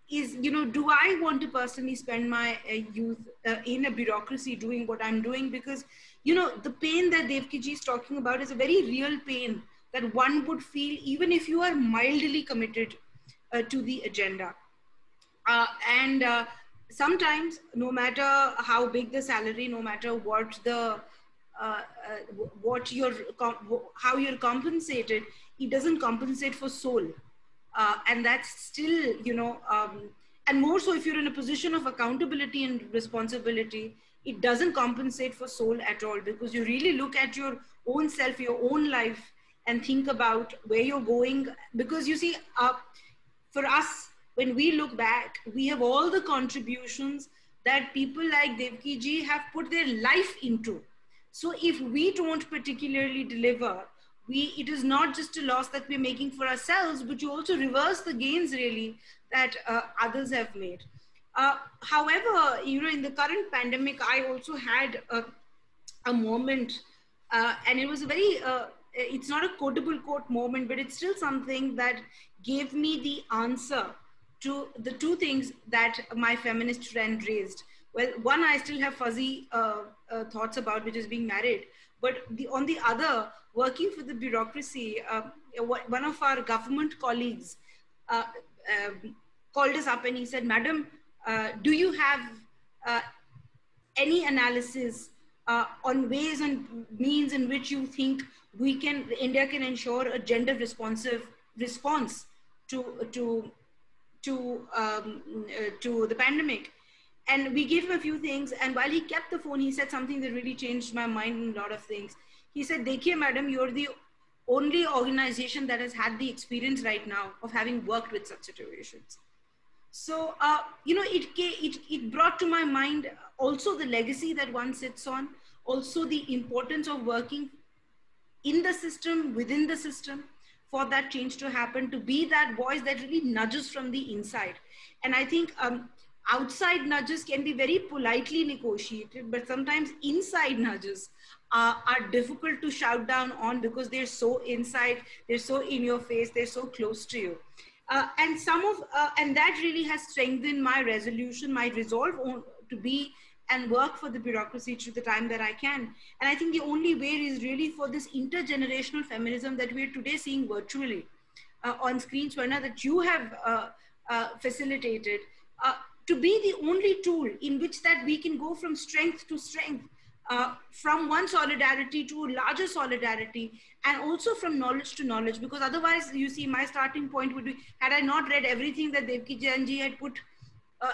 You know, do I want to personally spend my youth in a bureaucracy doing what I'm doing? Because, you know, the pain that Devki ji is talking about is a very real pain that one would feel even if you are mildly committed to the agenda. Sometimes, no matter how big the salary, no matter what the how you're compensated, it doesn't compensate for soul, and that's still, you know, and more so if you're in a position of accountability and responsibility, it doesn't compensate for soul at all, because you really look at your own self, your own life, and think about where you're going. Because you see, for us, when we look back, we have all the contributions that people like Devki ji have put their life into. So if we don't particularly deliver, it is not just a loss that we're making for ourselves, but you also reverse the gains really that others have made. However, you know, in the current pandemic, I also had a moment, and it was a very, it's not a quotable quote moment, but it's still something that gave me the answer to the two things that my feminist friend raised. Well, one I still have fuzzy thoughts about, which is being married. But on the other, working for the bureaucracy, one of our government colleagues called us up and he said, Madam, do you have any analysis on ways and means in which you think India can ensure a gender responsive response to the pandemic? And we gave him a few things, and while he kept the phone, he said something that really changed my mind in a lot of things. He said, Dekhiye, madam, you're the only organization that has had the experience right now of having worked with such situations. So, you know, it brought to my mind also the legacy that one sits on, also the importance of working in the system, within the system, for that change to happen, to be that voice that really nudges from the inside. And I think outside nudges can be very politely negotiated, but sometimes inside nudges are difficult to shout down on, because they're so inside, they're so in your face, they're so close to you. And that really has strengthened my resolution, my resolve to be and work for the bureaucracy to the time that I can. And I think the only way is really for this intergenerational feminism that we're today seeing virtually on screen, Swarna, that you have facilitated, to be the only tool in which that we can go from strength to strength, from one solidarity to larger solidarity, and also from knowledge to knowledge. Because otherwise, you see, my starting point would be, had I not read everything that Devki Ji had put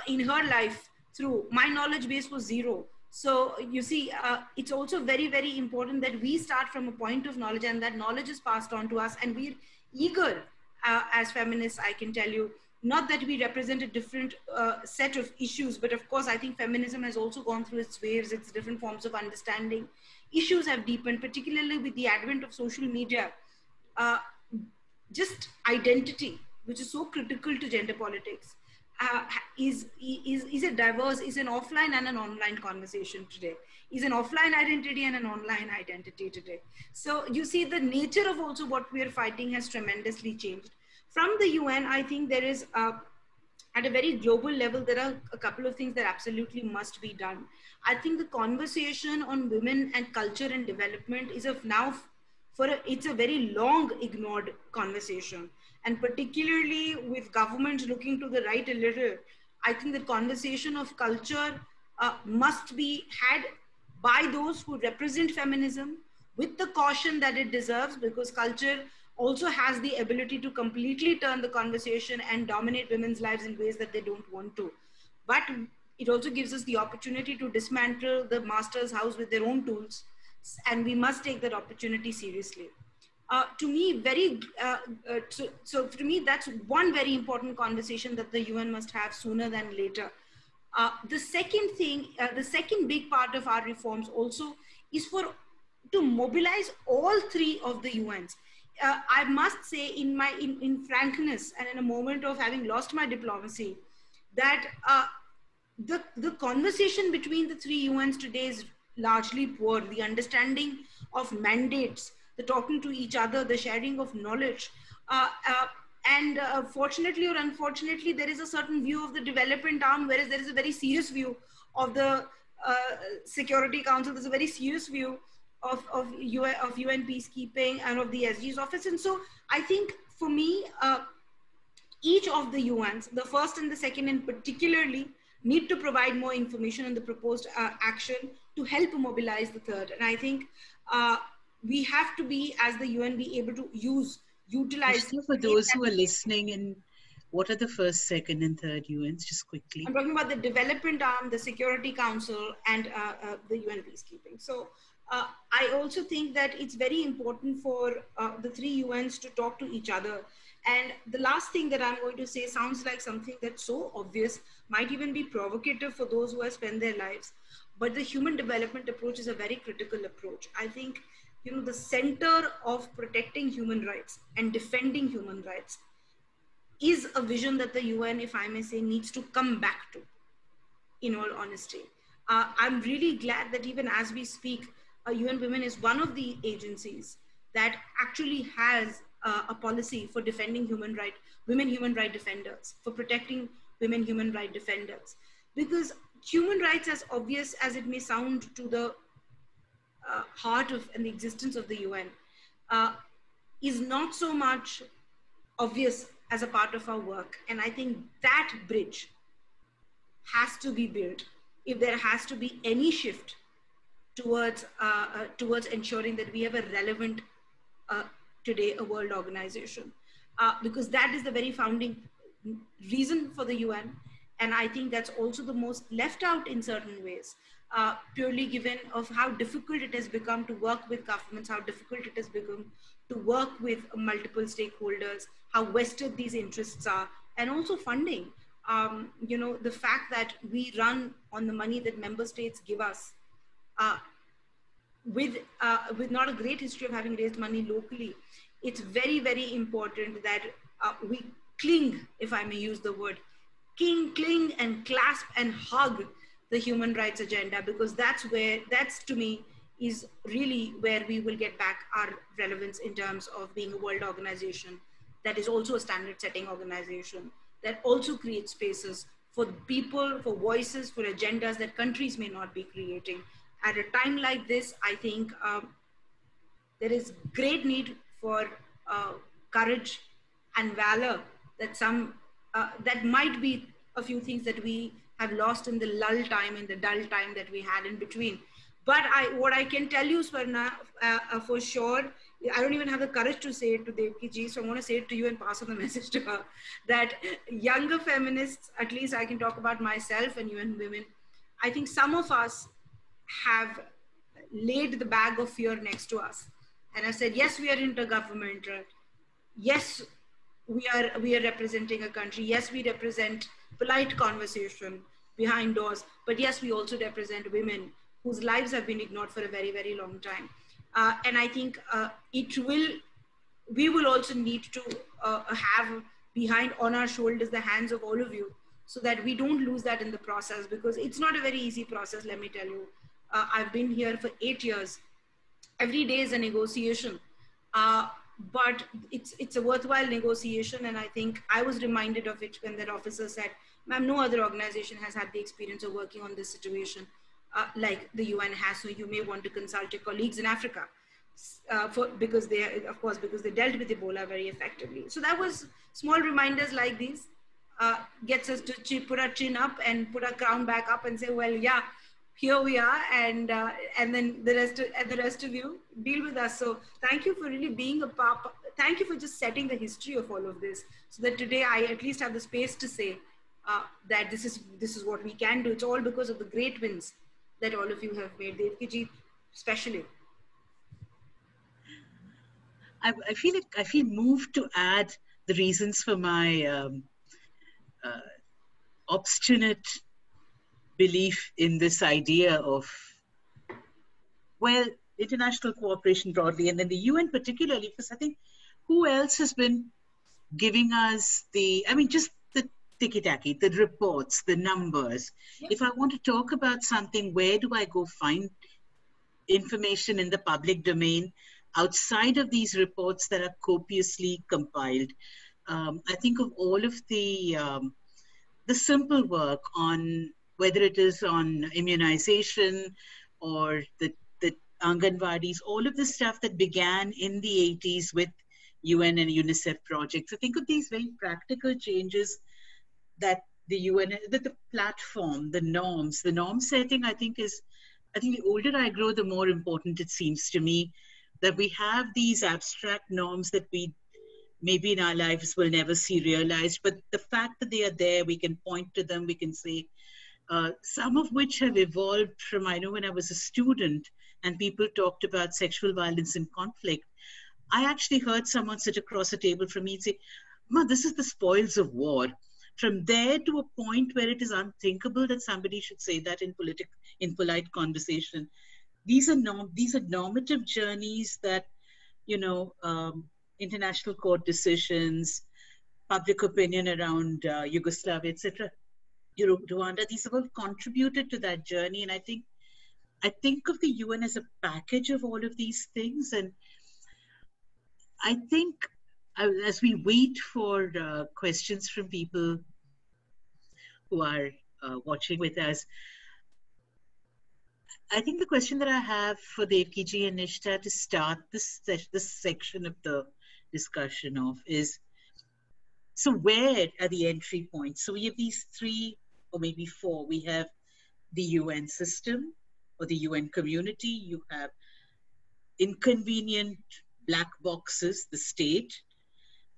in her life through, my knowledge base was zero. So you see, it's also very, very important that we start from a point of knowledge, and that knowledge is passed on to us. And we're eager as feminists, I can tell you, not that we represent a different set of issues, but of course, I think feminism has also gone through its waves, its different forms of understanding. Issues have deepened, particularly with the advent of social media. Just identity, which is so critical to gender politics, is an offline and an online conversation today. Is an offline identity and an online identity today. So you see, the nature of also what we are fighting has tremendously changed. From the UN, I think there is, at a very global level, there are a couple of things that absolutely must be done. I think the conversation on women and culture and development is it's a very long ignored conversation. And particularly with governments looking to the right a little, I think the conversation of culture must be had by those who represent feminism, with the caution that it deserves, because culture also has the ability to completely turn the conversation and dominate women's lives in ways that they don't want to. But it also gives us the opportunity to dismantle the master's house with their own tools, and we must take that opportunity seriously. To me, so to me, that's one very important conversation that the UN must have sooner than later. The second thing, the second big part of our reforms also is to mobilize all three of the UNs. I must say, in frankness and in a moment of having lost my diplomacy, that the conversation between the three UNs today is largely poor. The understanding of mandates, the talking to each other, the sharing of knowledge, and fortunately or unfortunately, there is a certain view of the development arm, whereas there is a very serious view of the Security Council. There's a very serious view of UN peacekeeping and of the SG's office. And so I think for me, each of the UNs, the first and the second in particularly, need to provide more information on the proposed action to help mobilize the third. And I think we have to be, as the UN, be able to utilize. For those who are listening, and what are the first, second, and third UNs, just quickly? I'm talking about the development arm, the Security Council, and the UN peacekeeping. So I also think that it's very important for the three UNs to talk to each other. And the last thing that I'm going to say sounds like something that's so obvious, might even be provocative for those who have spent their lives. But the human development approach is a very critical approach. I think, you know, the center of protecting human rights and defending human rights is a vision that the UN, if I may say, needs to come back to, in all honesty. I'm really glad that even as we speak, UN Women is one of the agencies that actually has a policy for defending women human right defenders, for protecting women human right defenders. Because human rights, as obvious as it may sound to the heart of and the existence of the UN, is not so much obvious as a part of our work. And I think that bridge has to be built if there has to be any shift towards ensuring that we have a relevant today a world organization, because that is the very founding reason for the UN. And I think that's also the most left out in certain ways, purely given of how difficult it has become to work with governments, how difficult it has become to work with multiple stakeholders, how vested these interests are, and also funding. You know, the fact that we run on the money that member states give us, with not a great history of having raised money locally, it's very, very important that we cling, if I may use the word, cling and clasp and hug the human rights agenda, because that's to me is really where we will get back our relevance in terms of being a world organization that is also a standard setting organization, that also creates spaces for people, for voices, for agendas that countries may not be creating. At a time like this, I think there is great need for courage and valor, that might be a few things that we have lost in the lull time, in the dull time that we had in between. But what I can tell you, Swarna, for sure, I don't even have the courage to say it to Devki ji, so I'm going to say it to you and pass on the message to her, that younger feminists, at least I can talk about myself and UN Women, I think some of us have laid the bag of fear next to us and have said, yes, we are intergovernmental. Yes, we are representing a country. Yes, we represent polite conversation behind doors, but yes, we also represent women whose lives have been ignored for a very, very long time. And I think we will also need to have behind on our shoulders the hands of all of you, so that we don't lose that in the process, because it's not a very easy process, let me tell you. I've been here for 8 years. Every day is a negotiation, but it's a worthwhile negotiation. And I think I was reminded of it when that officer said, ma'am, no other organization has had the experience of working on this situation like the UN has, so you may want to consult your colleagues in Africa, because they dealt with Ebola very effectively. So that was small reminders like these, gets us to put our chin up and put our crown back up and say, well, yeah, here we are, and then the rest of you deal with us. So thank you for really being a part. Thank you for just setting the history of all of this, so that today I at least have the space to say that this is what we can do. It's all because of the great wins that all of you have made. Devki ji, especially. I feel like I feel moved to add the reasons for my uh, obstinate belief in this idea of, well, international cooperation broadly, and then the UN particularly, because I think who else has been giving us I mean, just the ticky-tacky, the reports, the numbers. Yeah. If I want to talk about something, where do I go find information in the public domain outside of these reports that are copiously compiled? I think of all of the simple work on whether it is on immunization or the Anganwadis, all of the stuff that began in the 80s with UN and UNICEF projects. So think of these very practical changes that the UN, that the platform, the norm setting, I think the older I grow, the more important it seems to me that we have these abstract norms that we maybe in our lives will never see realized, but the fact that they are there, we can point to them, we can say, some of which have evolved from, I know when I was a student and people talked about sexual violence and conflict, I actually heard someone sit across a table from me and say, Ma, this is the spoils of war. From there to a point where it is unthinkable that somebody should say that in polite conversation. These are normative journeys that, you know, international court decisions, public opinion around Yugoslavia, etc., Rwanda, these have all contributed to that journey. And I think of the UN as a package of all of these things. And I think as we wait for questions from people who are watching with us, I think the question that I have for Devkiji and Nishta to start this section of the discussion of is, so where are the entry points? So we have these 3 or maybe 4. We have the UN system or the UN community. You have inconvenient black boxes, the state.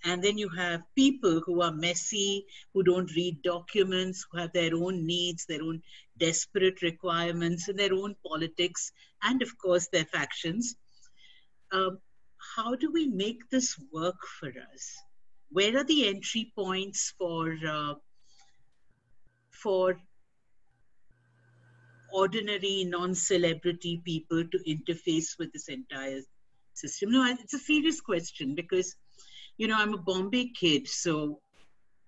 And then you have people who are messy, who don't read documents, who have their own needs, their own desperate requirements, and their own politics, and of course their factions. How do we make this work for us? Where are the entry points for ordinary non-celebrity people to interface with this entire system? No, it's a serious question because, you know, I'm a Bombay kid, so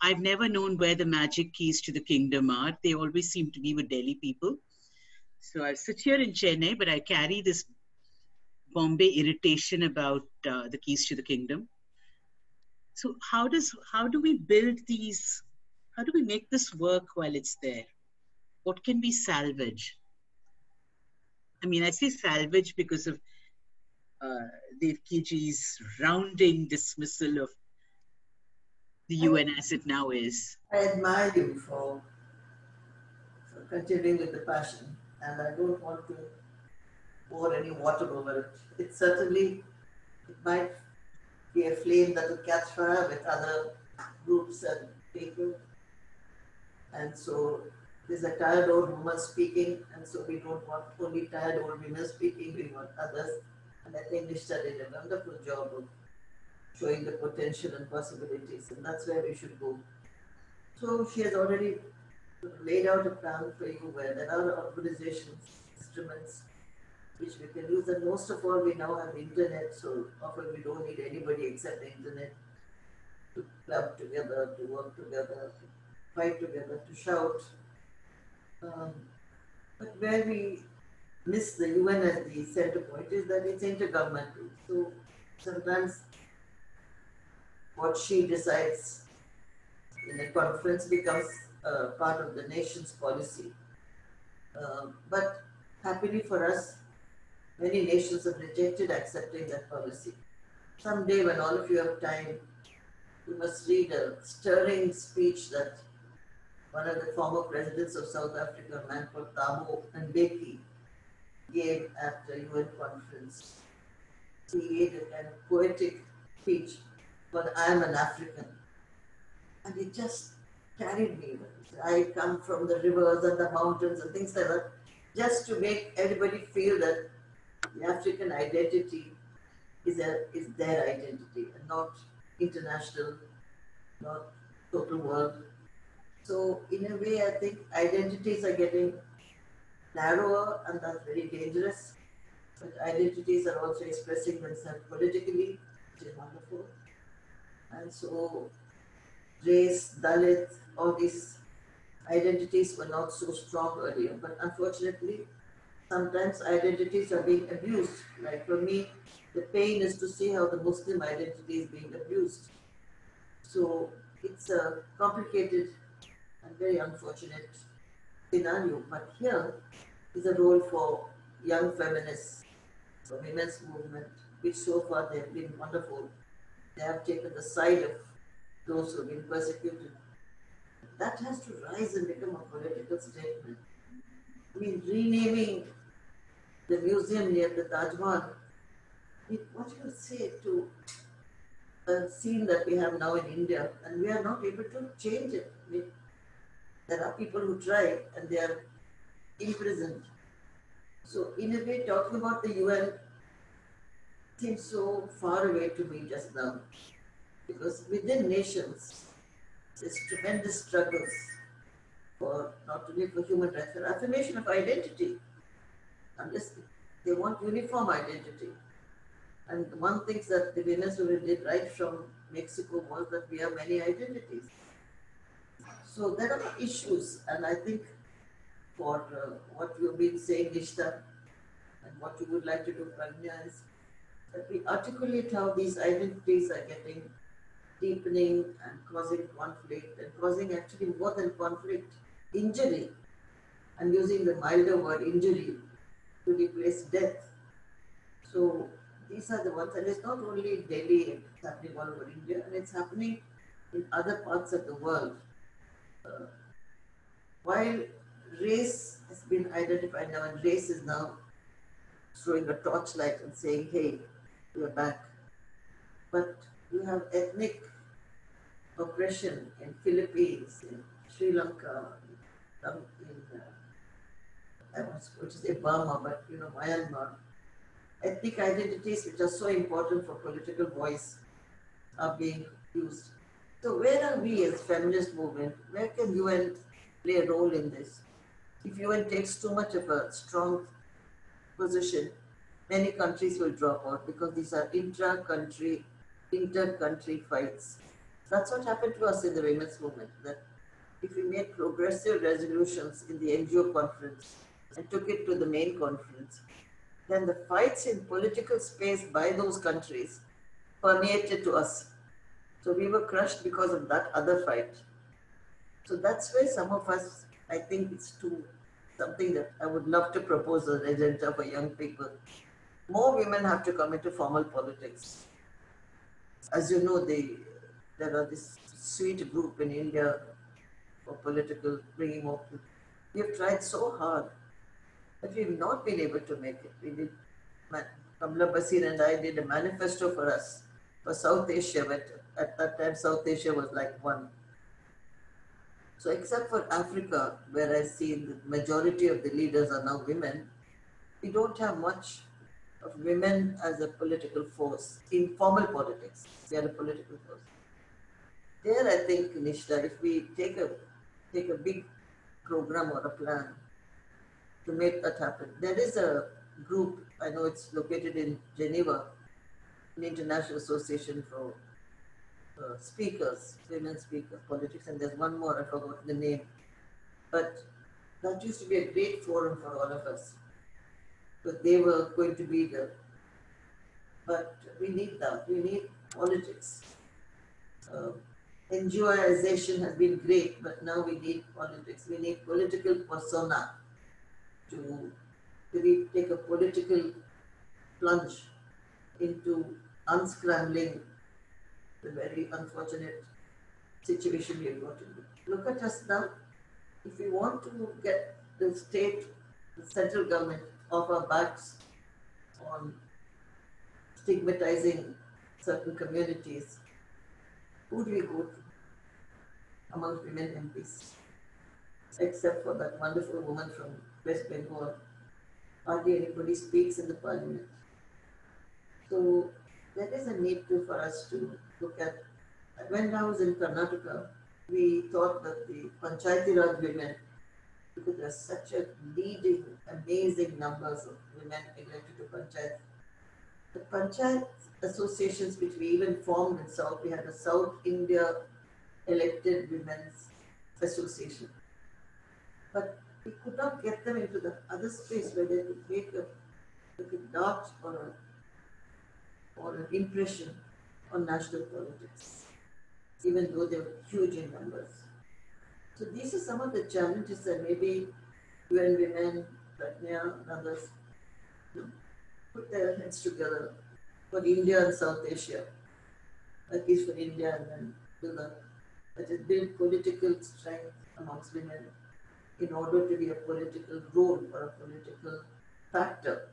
I've never known where the magic keys to the kingdom are. They always seem to be with Delhi people. So I sit here in Chennai, but I carry this Bombay irritation about the keys to the kingdom. So how do we build these? How do we make this work while it's there? What can we salvage? I mean, I say salvage because of Devkiji's rounding dismissal of the UN as it now is. I admire you for continuing with the passion, and I don't want to pour any water over it. It might be a flame that will catch fire with other groups and people. And so there's a tired old woman speaking, and so we don't want only tired old women speaking, we want others. And I think Nishta did a wonderful job of showing the potential and possibilities, and that's where we should go. So she has already laid out a plan for you where there are organizations, instruments which we can use, and most of all we now have internet, so often we don't need anybody except the internet to club together, to work together, to fight together, to shout. But where we miss the UN as the center point is that it's intergovernmental. So sometimes what she decides in a conference becomes part of the nation's policy. But happily for us, many nations have rejected accepting that policy. Someday when all of you have time, you must read a stirring speech that one of the former presidents of South Africa, a man called Thabo Mbeki, gave at the UN conference. He gave a kind of poetic speech called I Am an African. And it just carried me. I come from the rivers and the mountains and things like that, just to make everybody feel that the African identity is their identity and not international, not total world. So in a way, I think identities are getting narrower, and that's very dangerous. But identities are also expressing themselves politically, which is wonderful. And so race, Dalit, all these identities were not so strong earlier. But unfortunately, sometimes identities are being abused. Like for me, the pain is to see how the Muslim identity is being abused. So it's a complicated and very unfortunate scenario. But here is a role for young feminists, for women's movement, which so far they have been wonderful. They have taken the side of those who have been persecuted. That has to rise and become a political statement. I mean, renaming the museum near the Taj Mahal, what do you say to a scene that we have now in India, and we are not able to change it? I mean, there are people who try and they are imprisoned. So, in a way, talking about the UN seems so far away to me just now, because within nations, there's tremendous struggles for not only for human rights, for affirmation of identity, unless they want uniform identity. And one thing that the women's movement did right from Mexico was that we have many identities. So there are issues, and I think for what you've been saying, Nishta, and what you would like to do, Pragya, is that we articulate how these identities are getting deepening and causing conflict and causing actually more than conflict, injury. I'm using the milder word injury to replace death. So these are the ones, and it's not only in Delhi, it's happening all over India, and it's happening in other parts of the world. Uh, while race has been identified now, and race is now throwing a torchlight and saying, hey, we're back. But you have ethnic oppression in Philippines, in Sri Lanka, I was going to say Burma, but Myanmar. Ethnic identities which are so important for political voice are being used. So where are we as feminist movement? Where can UN play a role in this? If UN takes too much of a strong position, many countries will drop out because these are inter-country fights. That's what happened to us in the women's movement, that if we made progressive resolutions in the NGO conference and took it to the main conference, then the fights in political space by those countries permeated to us. So we were crushed because of that other fight. So that's where some of us, I think it's something that I would love to propose as an agenda for young people. More women have to come into formal politics. As you know, there are this sweet group in India for political bringing more people. We have tried so hard, but we've not been able to make it. We did, Kamla Basir and I did a manifesto for us for South Asia, but at that time South Asia was like one. So except for Africa, where I see the majority of the leaders are now women, we don't have much of women as a political force in formal politics. We are a political force. There, I think, Nishta, if we take a big program or a plan to make that happen, there is a group. I know it's located in Geneva, an international association for speakers, women speakers, politics, and there's one more. I forgot the name, but that used to be a great forum for all of us. But they were going to be there. But we need that. We need politics. NGOization has been great, but now we need politics. We need political persona to really take a political plunge into unscrambling the very unfortunate situation we have got into. Look at us now. If we want to get the state, the central government off our backs on stigmatizing certain communities, who do we go to among women MPs? Except for that wonderful woman from West Bengal, hardly anybody speaks in the parliament. So there is a need to, for us to look at. When I was in Karnataka, we thought that the Panchayati Raj women, because there's such a leading, amazing numbers of women elected to Panchayat. The Panchayat associations which we even formed in South, we had a South India elected women's association. But we could not get them into the other space where they could make a dot or an impression on national politics, even though they were huge in numbers. So these are some of the challenges that maybe UN Women, Pratnya and others put their heads together for India and South Asia, at least for India, and then build political strength amongst women in order to be a political role or a political factor.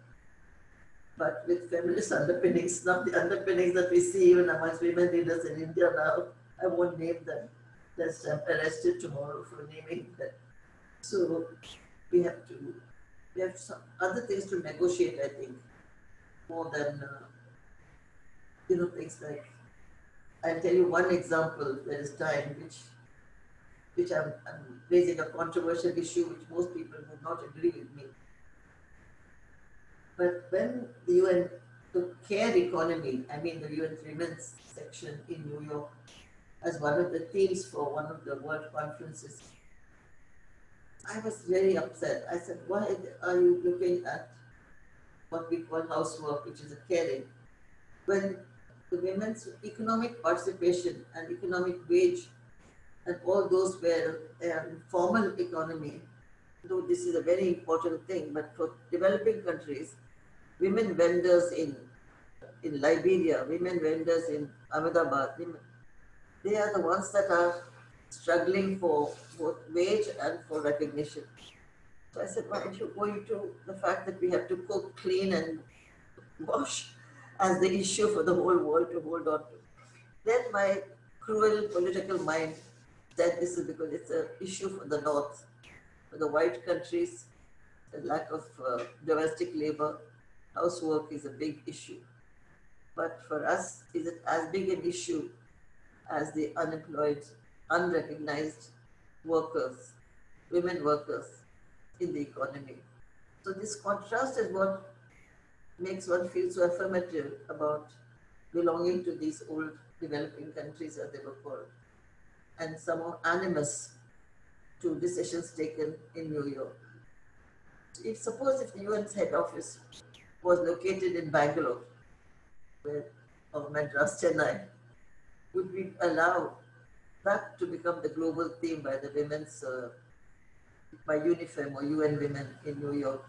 But with feminist underpinnings, not the underpinnings that we see even amongst women leaders in India now. I won't name them, lest I'm arrested tomorrow for naming them. So we have some other things to negotiate, I think, more than things like, I'll tell you one example, there is time, which I'm raising a controversial issue which most people would not agree with me. But when the UN took care economy, I mean the UN Women's section in New York, as one of the themes for one of the world conferences, I was very upset. I said, why are you looking at what we call housework, which is a caring, when the women's economic participation and economic wage and all those were formal economy, though this is a very important thing, but for developing countries, women vendors in Liberia, women vendors in Ahmedabad, they are the ones that are struggling for both wage and for recognition. So I said, why don't you go into the fact that we have to cook, clean and wash as the issue for the whole world to hold on to. Then my cruel political mind said this is because it's an issue for the North, for the white countries, the lack of domestic labor, housework is a big issue. But for us, is it as big an issue as the unemployed, unrecognized workers, women workers in the economy? So this contrast is what makes one feel so affirmative about belonging to these old developing countries, as they were called, and somehow animus to decisions taken in New York. Suppose if the UN's head office was located in Bangalore, or Madras, Chennai, would we allow that to become the global theme by the women's, by UNIFEM or UN Women in New York?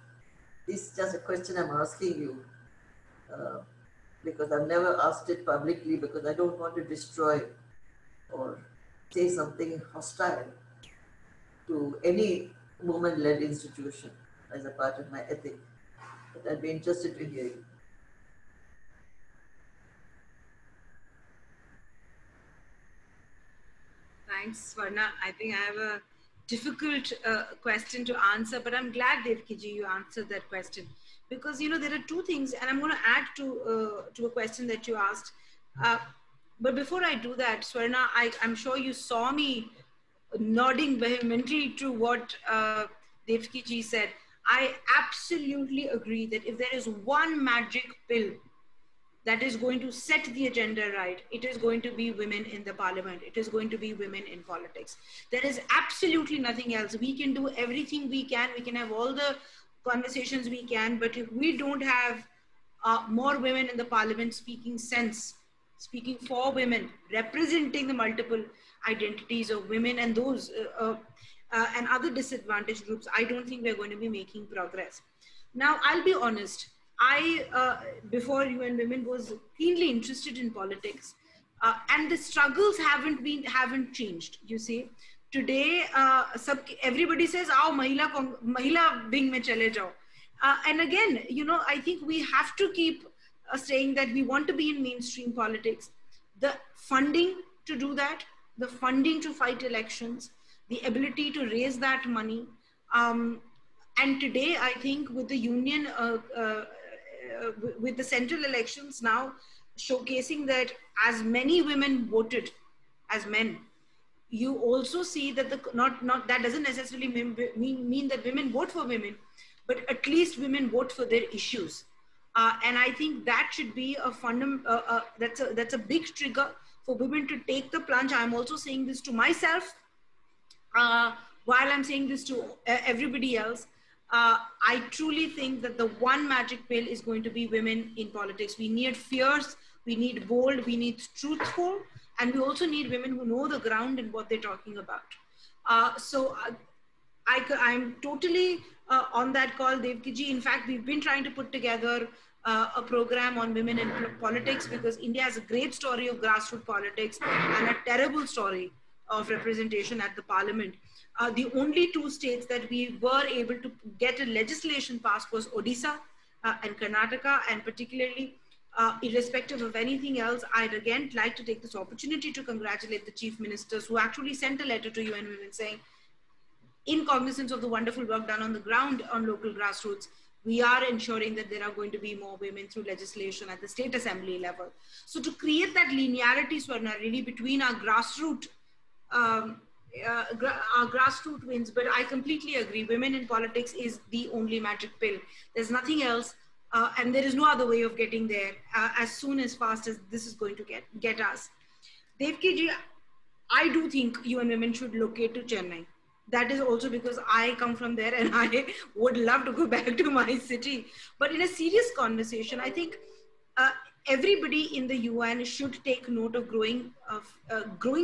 This is just a question I'm asking you, because I've never asked it publicly, because I don't want to destroy or say something hostile to any woman-led institution as a part of my ethic. But I'd be interested to hear you. Thanks, Swarna. I think I have a difficult question to answer, but I'm glad, Devkiji, you answered that question. Because, there are two things, and I'm going to add to a question that you asked. But before I do that, Swarna, I'm sure you saw me nodding vehemently to what Devkiji said. I absolutely agree that if there is one magic pill that is going to set the agenda right, it is going to be women in the parliament. It is going to be women in politics. There is absolutely nothing else. We can do everything we can. We can have all the conversations we can, but if we don't have more women in the parliament speaking sense, speaking for women, representing the multiple identities of women and those and other disadvantaged groups, I don't think we're going to be making progress. Now, I'll be honest. Before UN Women, was keenly interested in politics, and the struggles haven't changed. You see, today, everybody says, "Aao, mahila wing mein chale jao," and again, I think we have to keep saying that we want to be in mainstream politics. The funding to do that, the funding to fight elections, the ability to raise that money. And today, I think with the union, with the central elections now showcasing that as many women voted as men, you also see that not that doesn't necessarily mean that women vote for women, but at least women vote for their issues. And I think that should be a that's a big trigger for women to take the plunge. I'm also saying this to myself, while I'm saying this to everybody else. I truly think that the one magic pill is going to be women in politics. We need fierce, we need bold, we need truthful, and we also need women who know the ground and what they're talking about. I'm totally on that call, Devkiji. In fact, we've been trying to put together a program on women in politics, because India has a great story of grassroots politics and a terrible story of representation at the parliament. The only two states that we were able to get a legislation passed was Odisha and Karnataka, and particularly irrespective of anything else, I'd again like to take this opportunity to congratulate the chief ministers who actually sent a letter to UN Women saying, in cognizance of the wonderful work done on the ground on local grassroots, we are ensuring that there are going to be more women through legislation at the state assembly level. So to create that linearity, Swarna, really between our grassroots wins, but I completely agree. Women in politics is the only magic pill. There's nothing else, and there is no other way of getting there as soon as fast as this is going to get us. Devkiji, I do think UN Women should locate to Chennai. That is also because I come from there and I would love to go back to my city. But in a serious conversation, I think everybody in the UN should take note of growing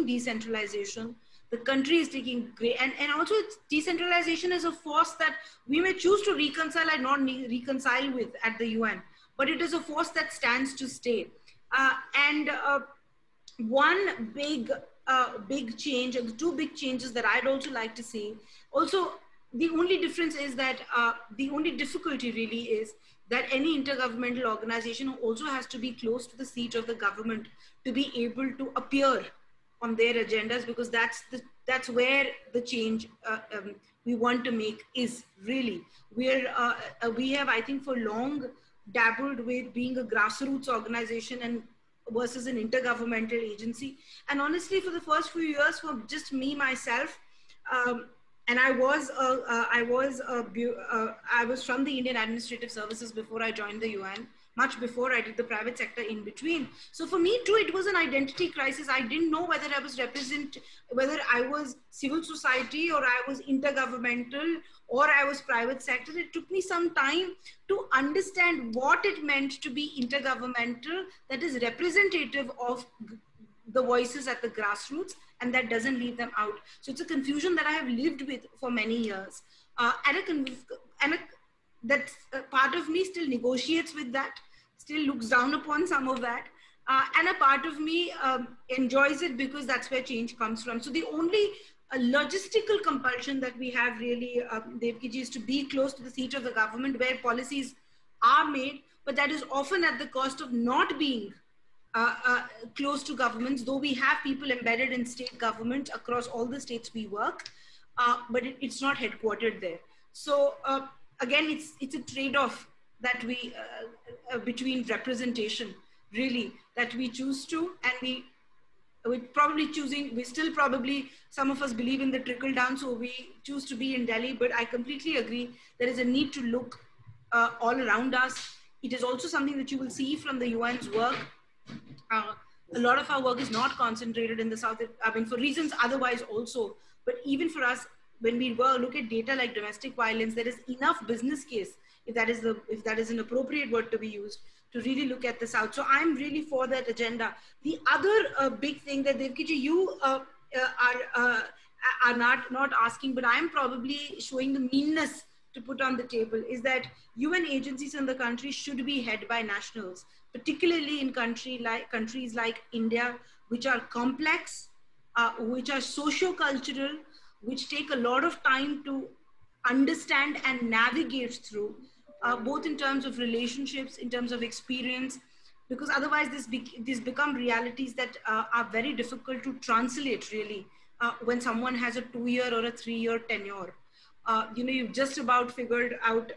decentralization. The country is taking great, and also it's decentralization is a force that we may choose to reconcile and not reconcile with at the UN, but it is a force that stands to stay. One big change, and the two big changes that I'd also like to see. Also, the only difference is that the only difficulty really is that any intergovernmental organization also has to be close to the seat of the government to be able to appear on their agendas, because that's where the change we want to make is really. We have, I think, for long dabbled with being a grassroots organization and versus an intergovernmental agency. And honestly, for the first few years, for just me, myself, and I was from the Indian Administrative Services before I joined the UN, much before I did the private sector in between. So for me too, it was an identity crisis. I didn't know whether I was whether I was civil society or I was intergovernmental or I was private sector. It took me some time to understand what it meant to be intergovernmental, that is representative of the voices at the grassroots, and that doesn't leave them out. So it's a confusion that I have lived with for many years. That part of me still negotiates with that, still looks down upon some of that. And a part of me enjoys it because that's where change comes from. So the only logistical compulsion that we have really, Devkiji, is to be close to the seat of the government where policies are made, but that is often at the cost of not being close to governments, though we have people embedded in state government across all the states we work, but it's not headquartered there. So again, it's a trade-off that we, between representation, really, that we choose to, and we still probably, some of us believe in the trickle down, so we choose to be in Delhi, but I completely agree, there is a need to look all around us. It is also something that you will see from the UN's work. A lot of our work is not concentrated in the South, I mean, for reasons otherwise also, but even for us, when we look at data like domestic violence, there is enough business case, if that is an appropriate word to be used, to really look at the South. So I'm really for that agenda. The other big thing that Devkiji, you are not asking, but I'm probably showing the meanness to put on the table, is that UN agencies in the country should be head by nationals, particularly in countries like India, which are complex, which are socio-cultural, which take a lot of time to understand and navigate through, both in terms of relationships, in terms of experience, because otherwise these become realities that are very difficult to translate really when someone has a 2-year or a 3-year tenure. You've just about figured out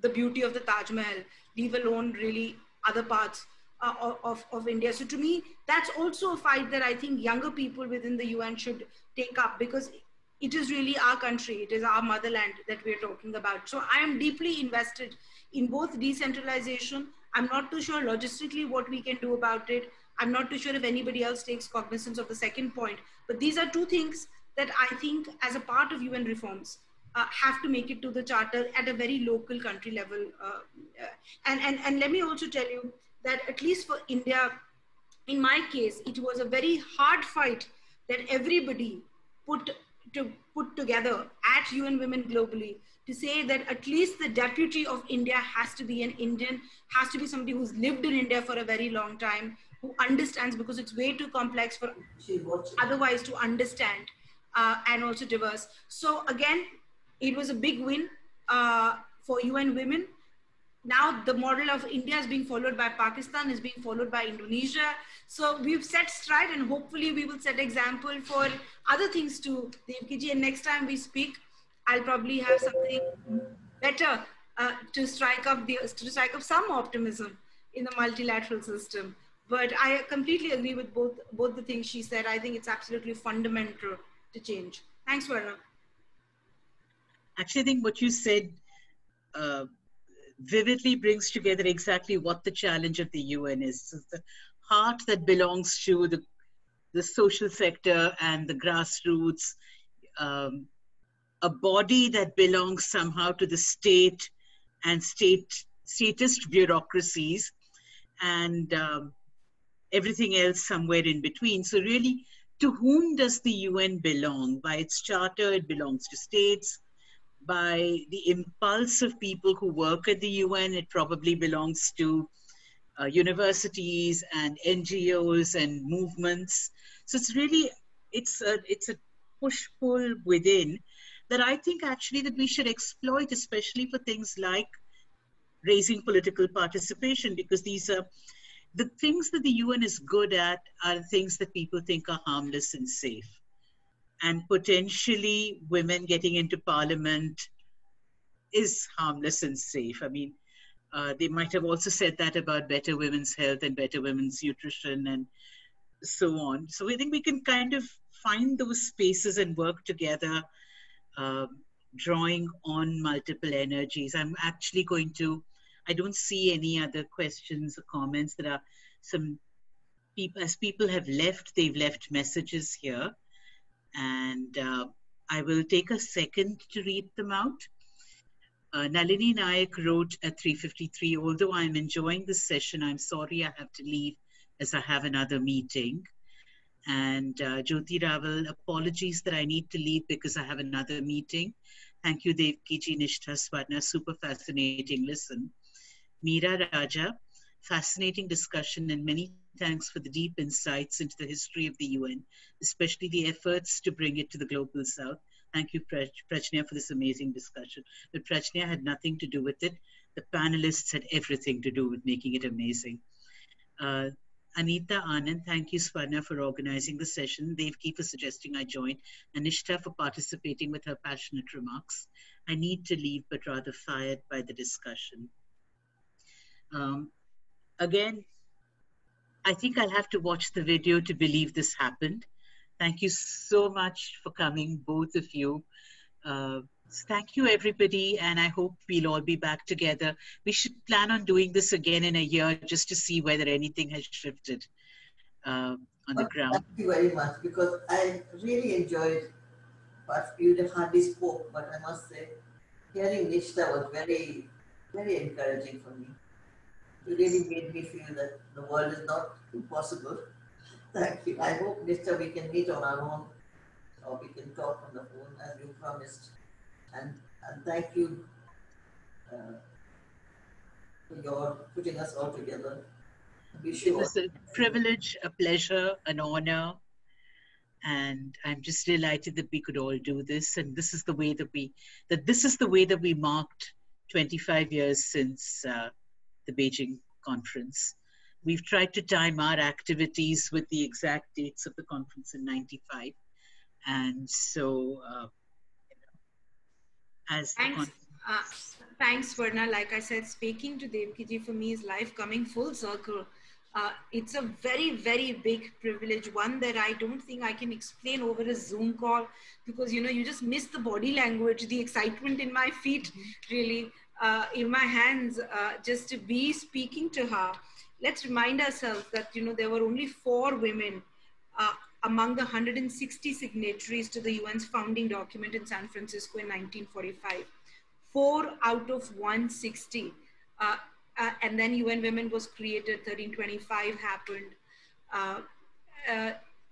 the beauty of the Taj Mahal, leave alone really other parts of India. So to me, that's also a fight that I think younger people within the UN should take up, because it is really our country, it is our motherland that we're talking about. So I am deeply invested in both decentralization. I'm not too sure logistically what we can do about it. I'm not too sure if anybody else takes cognizance of the second point, but these are two things that I think as a part of UN reforms have to make it to the charter at a very local country level. And let me also tell you that at least for India, in my case, it was a very hard fight that everybody put put together at UN Women globally to say that at least the deputy of India has to be an Indian, has to be somebody who's lived in India for a very long time, who understands, because it's way too complex for otherwise to understand, and also diverse. So again, it was a big win for UN Women. Now the model of India is being followed by Pakistan, is being followed by Indonesia. So we've set stride, and hopefully we will set example for other things too, Devkiji. And next time we speak, I'll probably have something better to strike up some optimism in the multilateral system. But I completely agree with both the things she said. I think it's absolutely fundamental to change. Thanks, Varna. Actually, I think what you said vividly brings together exactly what the challenge of the UN is. It's the heart that belongs to the social sector and the grassroots, a body that belongs somehow to the state and statist bureaucracies, and everything else somewhere in between. So really, to whom does the UN belong? By its charter, it belongs to states. By the impulse of people who work at the UN, it probably belongs to universities and NGOs and movements. So it's really, it's a push-pull within that I think actually that we should exploit, especially for things like raising political participation, because these are the things that the UN is good at, are things that people think are harmless and safe. And potentially women getting into parliament is harmless and safe. I mean, they might have also said that about better women's health and better women's nutrition and so on. So I think we can kind of find those spaces and work together, drawing on multiple energies. I'm actually going to, I don't see any other questions or comments. There are some people, as people have left, they've left messages here. And I will take a second to read them out. Nalini Nayak wrote at 3:53, although I'm enjoying this session, I'm sorry I have to leave as I have another meeting. And Jyoti Raval, apologies that I need to leave because I have another meeting. Thank you, Devkiji, Nishtha, Swarna, super fascinating listen. Meera Raja, fascinating discussion, and many thanks for the deep insights into the history of the UN, especially the efforts to bring it to the global south. Thank you, Prajna, for this amazing discussion. But Prajna had nothing to do with it. The panelists had everything to do with making it amazing. Anita Anand, thank you, Swarna, for organizing the session. Devki for suggesting I join. And Nishtha for participating with her passionate remarks. I need to leave, but rather fired by the discussion. Again, I think I'll have to watch the video to believe this happened. Thank you so much for coming, both of you. Thank you, everybody, and I hope we'll all be back together. We should plan on doing this again in a year just to see whether anything has shifted on the ground. Thank you very much, because I really enjoyed, but you hardly spoke, but I must say, hearing Nishtha was very, very encouraging for me. It really made me feel that the world is not impossible. Thank you. I hope, Nishtha, we can meet on our own, or we can talk on the phone as you promised. And thank you for your putting us all together. It was a privilege, a pleasure, an honor. And I'm just delighted that we could all do this. And this is the way that we marked 25 years since the Beijing conference. We've tried to time our activities with the exact dates of the conference in 95. And so, as thanks, Varna. Like I said, speaking to Devkiji for me is life coming full circle. It's a very, very big privilege, one that I don't think I can explain over a Zoom call, because, you know, you just miss the body language, the excitement in my feet, really, in my hands, just to be speaking to her. Let's remind ourselves that, you know, there were only 4 women among the 160 signatories to the UN's founding document in San Francisco in 1945. 4 out of 160. And then UN Women was created, 1325 happened,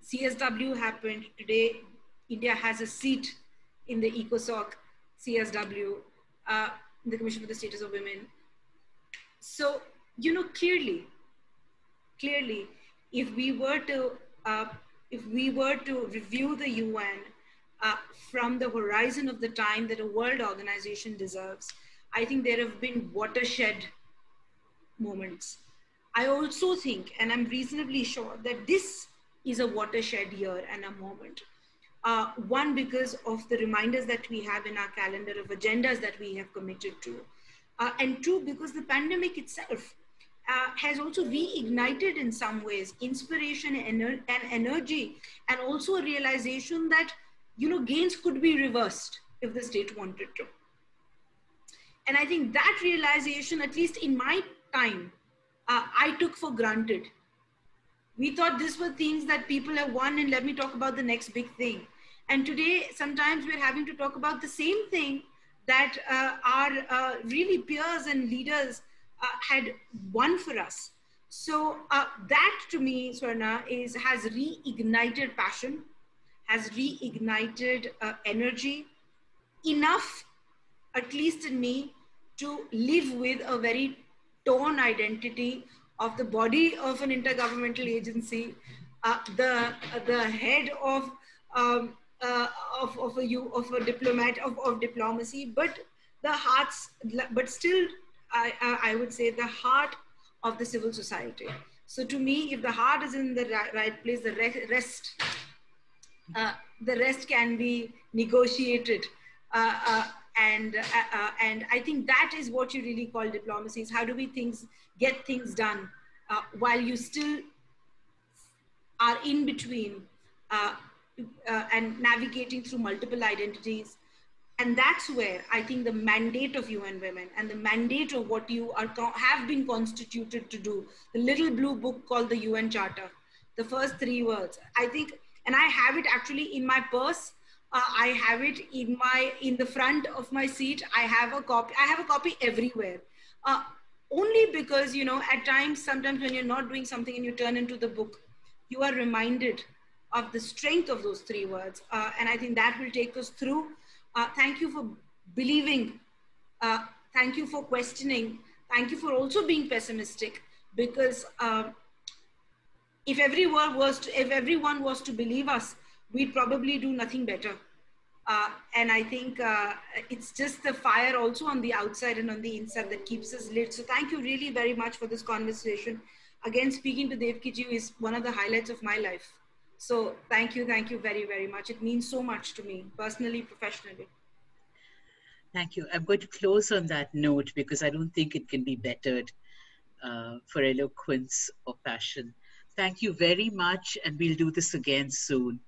CSW happened. Today, India has a seat in the ECOSOC CSW, the Commission for the Status of Women. So, you know, clearly, if we were to review the UN from the horizon of the time that a world organization deserves, I think there have been watershed moments. I also think, and I'm reasonably sure, that this is a watershed year and a moment. One, because of the reminders that we have in our calendar of agendas that we have committed to. And 2, because the pandemic itself has also reignited in some ways inspiration and energy, and also a realization that, you know, gains could be reversed if the state wanted to. And I think that realization, at least in my time, I took for granted. We thought these were things that people have won, and let me talk about the next big thing. And today, sometimes we're having to talk about the same thing that our really peers and leaders had won for us. So that, to me, Swarna, has reignited passion, has reignited energy, enough, at least in me, to live with a very torn identity of the body of an intergovernmental agency, the head of a diplomat of diplomacy, but the hearts, but still, I would say, the heart of the civil society. So to me, if the heart is in the right place, the rest can be negotiated. And I think that is what you really call diplomacy, is how do we get things done while you still are in between and navigating through multiple identities. And that's where I think the mandate of UN Women and the mandate of what you have been constituted to do, the little blue book called the UN Charter, the first 3 words, I think, and I have it actually in my purse. I have it in the front of my seat. I have a copy everywhere. Only because, you know, at times, sometimes when you're not doing something and you turn into the book, you are reminded of the strength of those 3 words. And I think that will take us through. Thank you for believing. Thank you for questioning. Thank you for also being pessimistic, because if everyone was to believe us, we'd probably do nothing better. And I think it's just the fire also on the outside and on the inside that keeps us lit. So thank you really very much for this conversation. Again, speaking to Devkiji is one of the highlights of my life. So thank you very, very much. It means so much to me, personally, professionally. Thank you. I'm going to close on that note, because I don't think it can be bettered for eloquence or passion. Thank you very much, and we'll do this again soon.